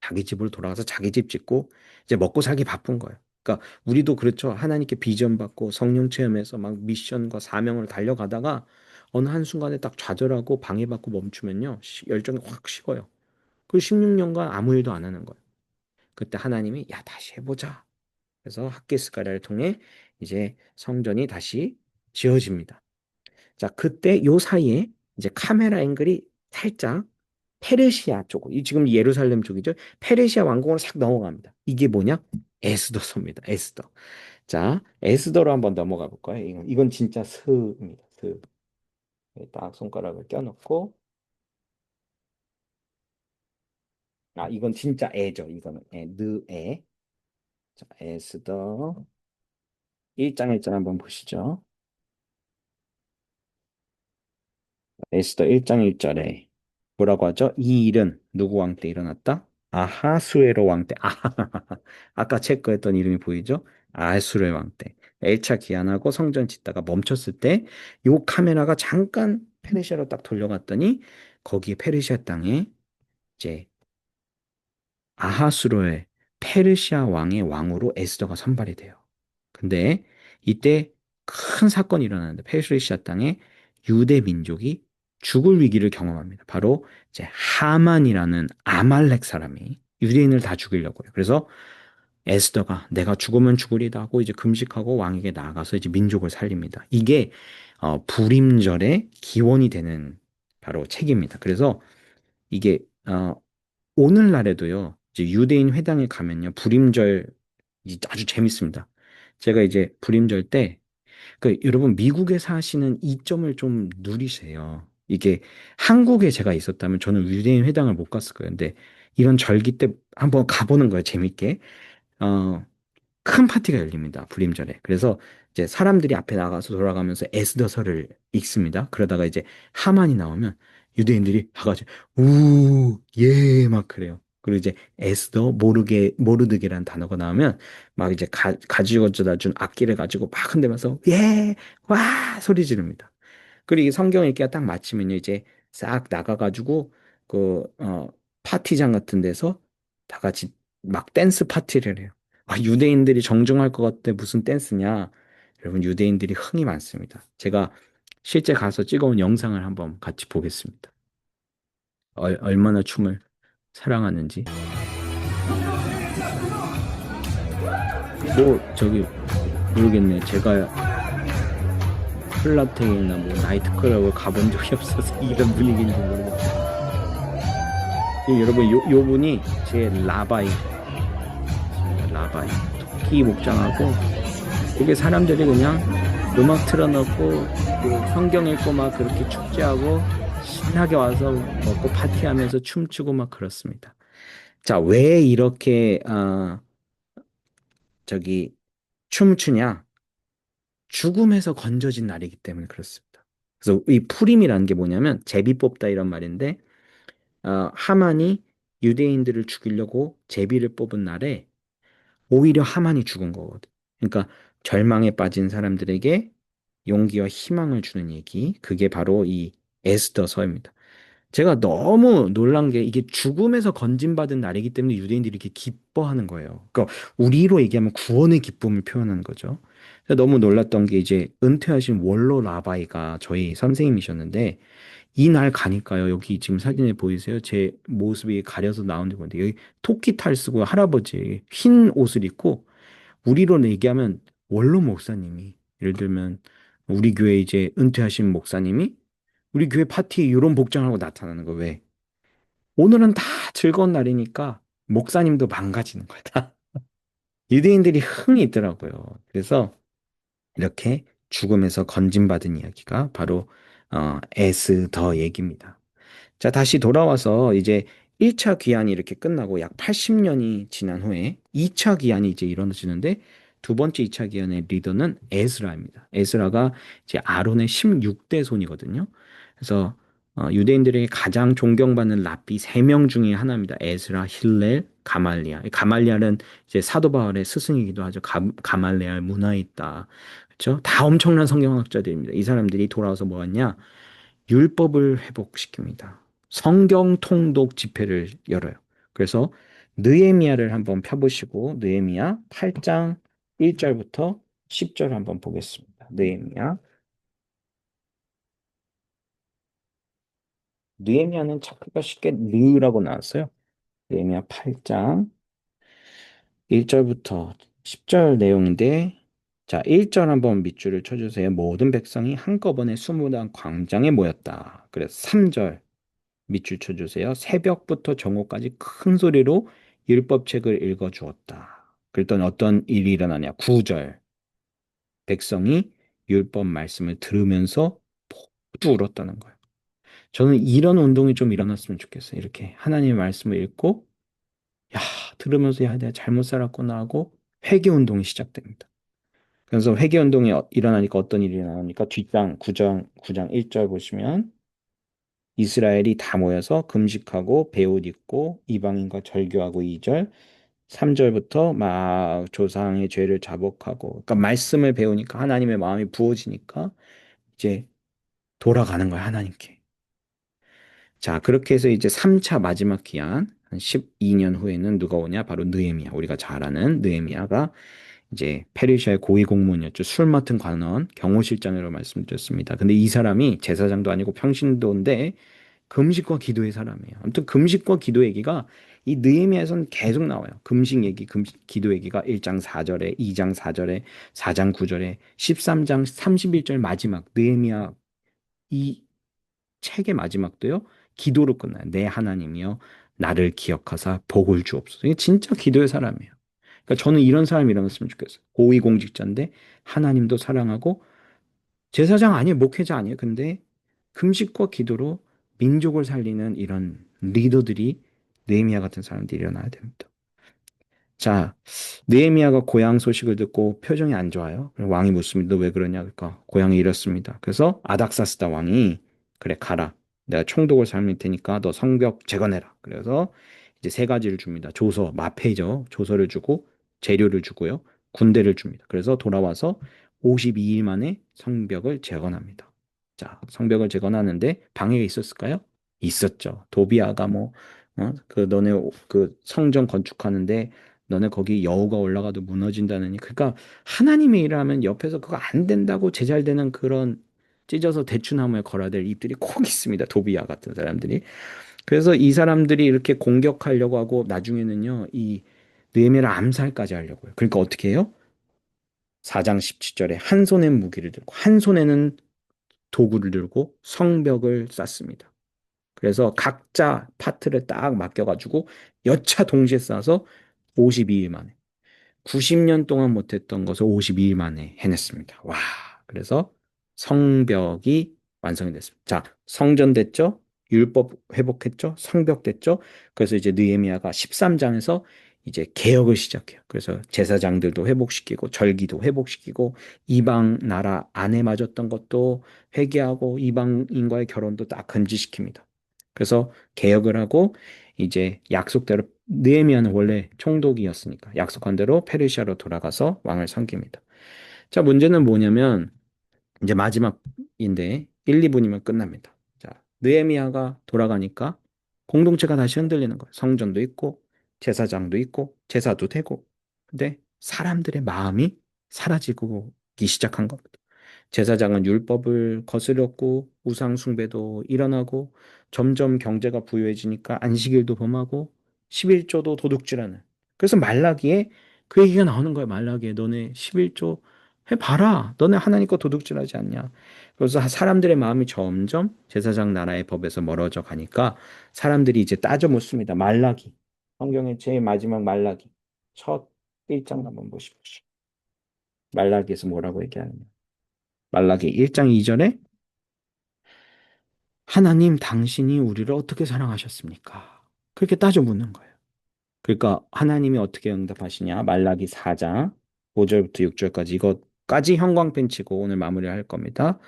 자기 집으로 돌아가서 자기 집 짓고 이제 먹고 살기 바쁜 거예요. 그러니까 우리도 그렇죠. 하나님께 비전 받고 성령 체험해서 막 미션과 사명을 달려가다가 어느 한순간에 딱 좌절하고 방해받고 멈추면요. 열정이 확 식어요. 그 16년간 아무 일도 안 하는 거예요. 그때 하나님이 야 다시 해보자. 그래서 학개스가랴를 통해 이제 성전이 다시 지어집니다. 자, 그때 요 사이에 이제 카메라 앵글이 살짝 페르시아 쪽, 이 지금 예루살렘 쪽이죠. 페르시아 왕국으로 싹 넘어갑니다. 이게 뭐냐? 에스더서입니다. 에스더. 자, 에스더로 한번 넘어가 볼까요? 이건 진짜 스입니다. 스. 딱 손가락을 껴놓고, 아, 이건 진짜 애죠. 이거는 애, 느, 애. 자, 에스더 1장 1절 한번 보시죠. 에스더 1장 1절에 뭐라고 하죠? 이 일은 누구 왕 때 일어났다? 아하수에로 왕 때. 아까 체크했던 이름이 보이죠? 아하수에로 왕 때. 1차 기한하고 성전 짓다가 멈췄을 때 요 카메라가 잠깐 페르시아로 딱 돌려갔더니 거기에 페르시아 땅에 이제 아하수로의 페르시아 왕의 왕으로 에스더가 선발이 돼요. 근데 이때 큰 사건이 일어나는데 페르시아 땅에 유대 민족이 죽을 위기를 경험합니다. 바로 이제 하만이라는 아말렉 사람이 유대인을 다 죽이려고 해요. 그래서 에스더가 내가 죽으면 죽으리다 하고 이제 금식하고 왕에게 나아가서 이제 민족을 살립니다. 이게 불임절의 기원이 되는 바로 책입니다. 그래서 이게 오늘날에도요. 이제 유대인 회당에 가면요. 불임절 아주 재밌습니다. 제가 이제 불임절 때 여러분 미국에 사시는 이점을 좀 누리세요. 이게 한국에 제가 있었다면 저는 유대인 회당을 못 갔을 거예요. 근데 이런 절기 때 한번 가보는 거예요. 재밌게. 어, 큰 파티가 열립니다. 불임절에. 그래서 이제 사람들이 앞에 나가서 돌아가면서 에스더서를 읽습니다. 그러다가 이제 하만이 나오면 유대인들이 다 같이 우, 예, 막 그래요. 그리고 이제 에스더 모르드게라는 단어가 나오면 막 이제 가지고저다 준 악기를 가지고 막 흔들면서 예, 와 소리 지릅니다. 그리고 이 성경 읽기가 딱 마치면요, 이제 싹 나가가지고, 파티장 같은 데서 다 같이 막 댄스 파티를 해요. 아, 유대인들이 정중할 것 같아. 무슨 댄스냐? 여러분, 유대인들이 흥이 많습니다. 제가 실제 가서 찍어온 영상을 한번 같이 보겠습니다. 얼마나 춤을 사랑하는지. 저기, 모르겠네. 제가 플라테이나 뭐 나이트클럽을 가본 적이 없어서 이런 분위기인지 모르겠어요. 여러분 요 분이 제 라바이 라바이 토끼 목장하고 이게 사람들이 그냥 음악 틀어놓고 성경 읽고 막 그렇게 축제하고 신나게 와서 먹고 파티하면서 춤추고 막 그렇습니다. 자, 왜 이렇게 저기 춤추냐? 죽음에서 건져진 날이기 때문에 그렇습니다. 그래서 이 푸림이라는 게 뭐냐면 제비 뽑다 이런 말인데 하만이 유대인들을 죽이려고 제비를 뽑은 날에 오히려 하만이 죽은 거거든. 그러니까 절망에 빠진 사람들에게 용기와 희망을 주는 얘기. 그게 바로 이 에스더서입니다. 제가 너무 놀란 게 이게 죽음에서 건진받은 날이기 때문에 유대인들이 이렇게 기뻐하는 거예요. 그러니까 우리로 얘기하면 구원의 기쁨을 표현하는 거죠. 너무 놀랐던 게 이제 은퇴하신 원로 라바이가 저희 선생님이셨는데 이 날 가니까요. 여기 지금 사진에 보이세요? 제 모습이 가려서 나오는 건데 여기 토끼 탈 쓰고 할아버지 흰 옷을 입고 우리로 얘기하면 원로 목사님이 예를 들면 우리 교회 이제 은퇴하신 목사님이 우리 교회 파티에 이런 복장하고 나타나는 거 왜? 오늘은 다 즐거운 날이니까 목사님도 망가지는 거다. 유대인들이 흥이 있더라고요. 그래서 이렇게 죽음에서 건진받은 이야기가 바로 에스더 얘기입니다. 자, 다시 돌아와서 이제 1차 기한이 이렇게 끝나고 약 80년이 지난 후에 2차 기한이 이제 이루어지는데 두 번째 2차 기한의 리더는 에스라입니다. 에스라가 이제 아론의 16대 손이거든요. 그래서 유대인들에게 가장 존경받는 랍비 3명 중에 하나입니다. 에스라, 힐렐, 가말리아. 가말리알은 이제 사도 바울의 스승이기도 하죠. 가말리알 문화에 있다. 그렇죠? 다 엄청난 성경학자들입니다. 이 사람들이 돌아와서 뭐 하냐? 율법을 회복시킵니다. 성경 통독 집회를 열어요. 그래서 느헤미야를 한번 펴보시고 느헤미야 8장 1절부터 10절 한번 보겠습니다. 느헤미야는 찾기가 쉽게 느라고 나왔어요. 느헤미야 8장 1절부터 10절 내용인데 자, 1절 한번 밑줄을 쳐주세요. 모든 백성이 한꺼번에 수무당 광장에 모였다. 그래서 3절 밑줄 쳐주세요. 새벽부터 정오까지 큰 소리로 율법책을 읽어주었다. 그랬더니 어떤 일이 일어나냐. 9절 백성이 율법 말씀을 들으면서 모두 울었다는 거예요. 저는 이런 운동이 좀 일어났으면 좋겠어요. 이렇게 하나님의 말씀을 읽고 야 들으면서 야 내가 잘못 살았구나 하고 회개 운동이 시작됩니다. 그래서 회개 운동이 일어나니까 어떤 일이 일어나니까 뒷장 9장 1절 보시면 이스라엘이 다 모여서 금식하고 베옷 입고 이방인과 절교하고 2절 3절부터 막 조상의 죄를 자복하고 그러니까 말씀을 배우니까 하나님의 마음이 부어지니까 이제 돌아가는 거야 하나님께. 자, 그렇게 해서 이제 3차 마지막 기한 한 12년 후에는 누가 오냐? 바로 느헤미야. 우리가 잘 아는 느헤미야가 이제 페르시아의 고위 공무원이었죠. 술 맡은 관원, 경호실장으로 말씀드렸습니다. 근데 이 사람이 제사장도 아니고 평신도인데 금식과 기도의 사람이에요. 아무튼 금식과 기도 얘기가 이 느헤미야에서는 계속 나와요. 금식 얘기, 기도 얘기가 1장 4절에, 2장 4절에, 4장 9절에, 13장 31절 마지막 느헤미야 이 책의 마지막도요. 기도로 끝나요. 내 하나님이여 나를 기억하사 복을 주옵소서. 이게 진짜 기도의 사람이에요. 그러니까 저는 이런 사람이 일어났으면 좋겠어요. 고위공직자인데 하나님도 사랑하고 제사장 아니에요. 목회자 아니에요. 근데 금식과 기도로 민족을 살리는 이런 리더들이 느헤미야 같은 사람들이 일어나야 됩니다. 자, 느헤미야가 고향 소식을 듣고 표정이 안 좋아요. 왕이 묻습니다. 너 왜 그러냐? 그러니까 고향이 이렇습니다. 그래서 아닥사스다 왕이 그래 가라. 내가 총독을 삼을 테니까 너 성벽 재건해라. 그래서 이제 세 가지를 줍니다. 조서, 마패죠. 조서를 주고 재료를 주고요. 군대를 줍니다. 그래서 돌아와서 52일 만에 성벽을 재건합니다. 자, 성벽을 재건하는데 방해가 있었을까요? 있었죠. 도비아가 뭐, 너네 그 성전 건축하는데 너네 거기 여우가 올라가도 무너진다느니. 그러니까 하나님의 일을 하면 옆에서 그거 안 된다고 제잘되는 그런 찢어서 대추나무에 걸어야 될 입들이 꼭 있습니다. 도비아 같은 사람들이. 그래서 이 사람들이 이렇게 공격하려고 하고 나중에는요, 이 느헤미야를 암살까지 하려고요. 그러니까 어떻게 해요? 4장 17절에 한 손에 무기를 들고 한 손에는 도구를 들고 성벽을 쌓습니다. 그래서 각자 파트를 딱 맡겨가지고 여차 동시에 쌓아서 52일 만에 90년 동안 못했던 것을 52일 만에 해냈습니다. 와, 그래서 성벽이 완성이 됐습니다. 자, 성전 됐죠? 율법 회복했죠? 성벽 됐죠? 그래서 이제 느헤미야가 13장에서 이제 개혁을 시작해요. 그래서 제사장들도 회복시키고 절기도 회복시키고 이방 나라 안에 맞았던 것도 회개하고 이방인과의 결혼도 딱 금지시킵니다. 그래서 개혁을 하고 이제 약속대로 느헤미야는 원래 총독이었으니까 약속한 대로 페르시아로 돌아가서 왕을 섬깁니다. 자, 문제는 뭐냐면 이제 마지막인데 1, 2분이면 끝납니다. 자, 느헤미야가 돌아가니까 공동체가 다시 흔들리는 거예요. 성전도 있고 제사장도 있고 제사도 되고 근데 사람들의 마음이 사라지기 시작한 겁니다. 제사장은 율법을 거스렸고 우상 숭배도 일어나고 점점 경제가 부유해지니까 안식일도 범하고 11조도 도둑질하는. 그래서 말라기에 그 얘기가 나오는 거예요. 말라기에 너네 11조 해봐라. 너네 하나님 거 도둑질하지 않냐. 그래서 사람들의 마음이 점점 제사장 나라의 법에서 멀어져 가니까 사람들이 이제 따져 묻습니다. 말라기. 성경의 제일 마지막 말라기. 첫 1장 한번 보십시오. 말라기에서 뭐라고 얘기하느냐. 말라기 1장 2절에 하나님 당신이 우리를 어떻게 사랑하셨습니까? 그렇게 따져 묻는 거예요. 그러니까 하나님이 어떻게 응답하시냐? 말라기 4장 5절부터 6절까지 이것까지 형광펜 치고 오늘 마무리할 겁니다.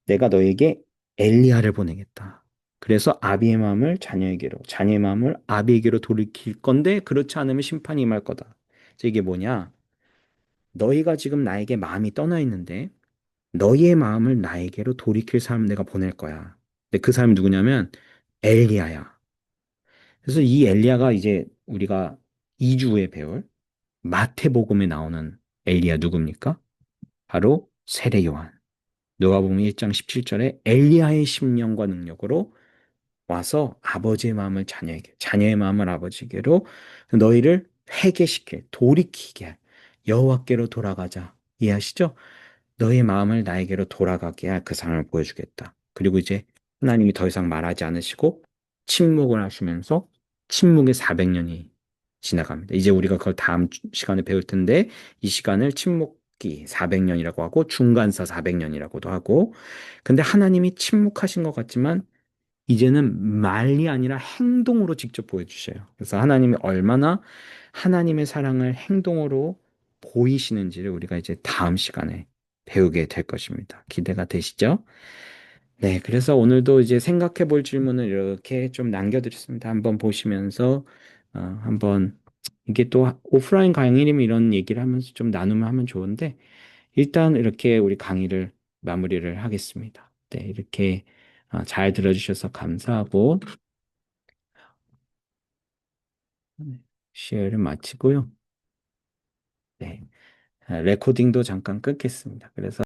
내가 너에게 엘리야를 보내겠다. 그래서 아비의 마음을 자녀에게로, 자녀의 마음을 아비에게로 돌이킬 건데 그렇지 않으면 심판이 임할 거다. 그래서 이게 뭐냐? 너희가 지금 나에게 마음이 떠나 있는데 너희의 마음을 나에게로 돌이킬 사람 내가 보낼 거야. 근데 그 사람이 누구냐면 엘리야야. 그래서 이 엘리야가 이제 우리가 2주 후에 배울 마태복음에 나오는 엘리야 누굽니까? 바로 세례 요한. 누가복음 1장 17절에 엘리야의 심령과 능력으로 와서 아버지의 마음을 자녀에게, 자녀의 마음을 아버지께로 너희를 회개시킬, 돌이키게 할 여호와께로 돌아가자. 이해하시죠? 너의 마음을 나에게로 돌아가게 할 그 상황을 보여주겠다. 그리고 이제 하나님이 더 이상 말하지 않으시고 침묵을 하시면서 침묵의 400년이 지나갑니다. 이제 우리가 그걸 다음 시간에 배울 텐데 이 시간을 침묵기 400년이라고 하고 중간사 400년이라고도 하고 근데 하나님이 침묵하신 것 같지만 이제는 말이 아니라 행동으로 직접 보여주셔요. 그래서 하나님이 얼마나 하나님의 사랑을 행동으로 보이시는지를 우리가 이제 다음 시간에 배우게 될 것입니다. 기대가 되시죠? 네, 그래서 오늘도 이제 생각해 볼 질문을 이렇게 좀 남겨드렸습니다. 한번 보시면서, 한번, 이게 또 오프라인 강의라면 이런 얘기를 하면서 좀 나누면 하면 좋은데, 일단 이렇게 우리 강의를 마무리를 하겠습니다. 네, 이렇게 잘 들어주셔서 감사하고, 네, 시어를 마치고요. 네, 레코딩도 잠깐 끊겠습니다. 그래서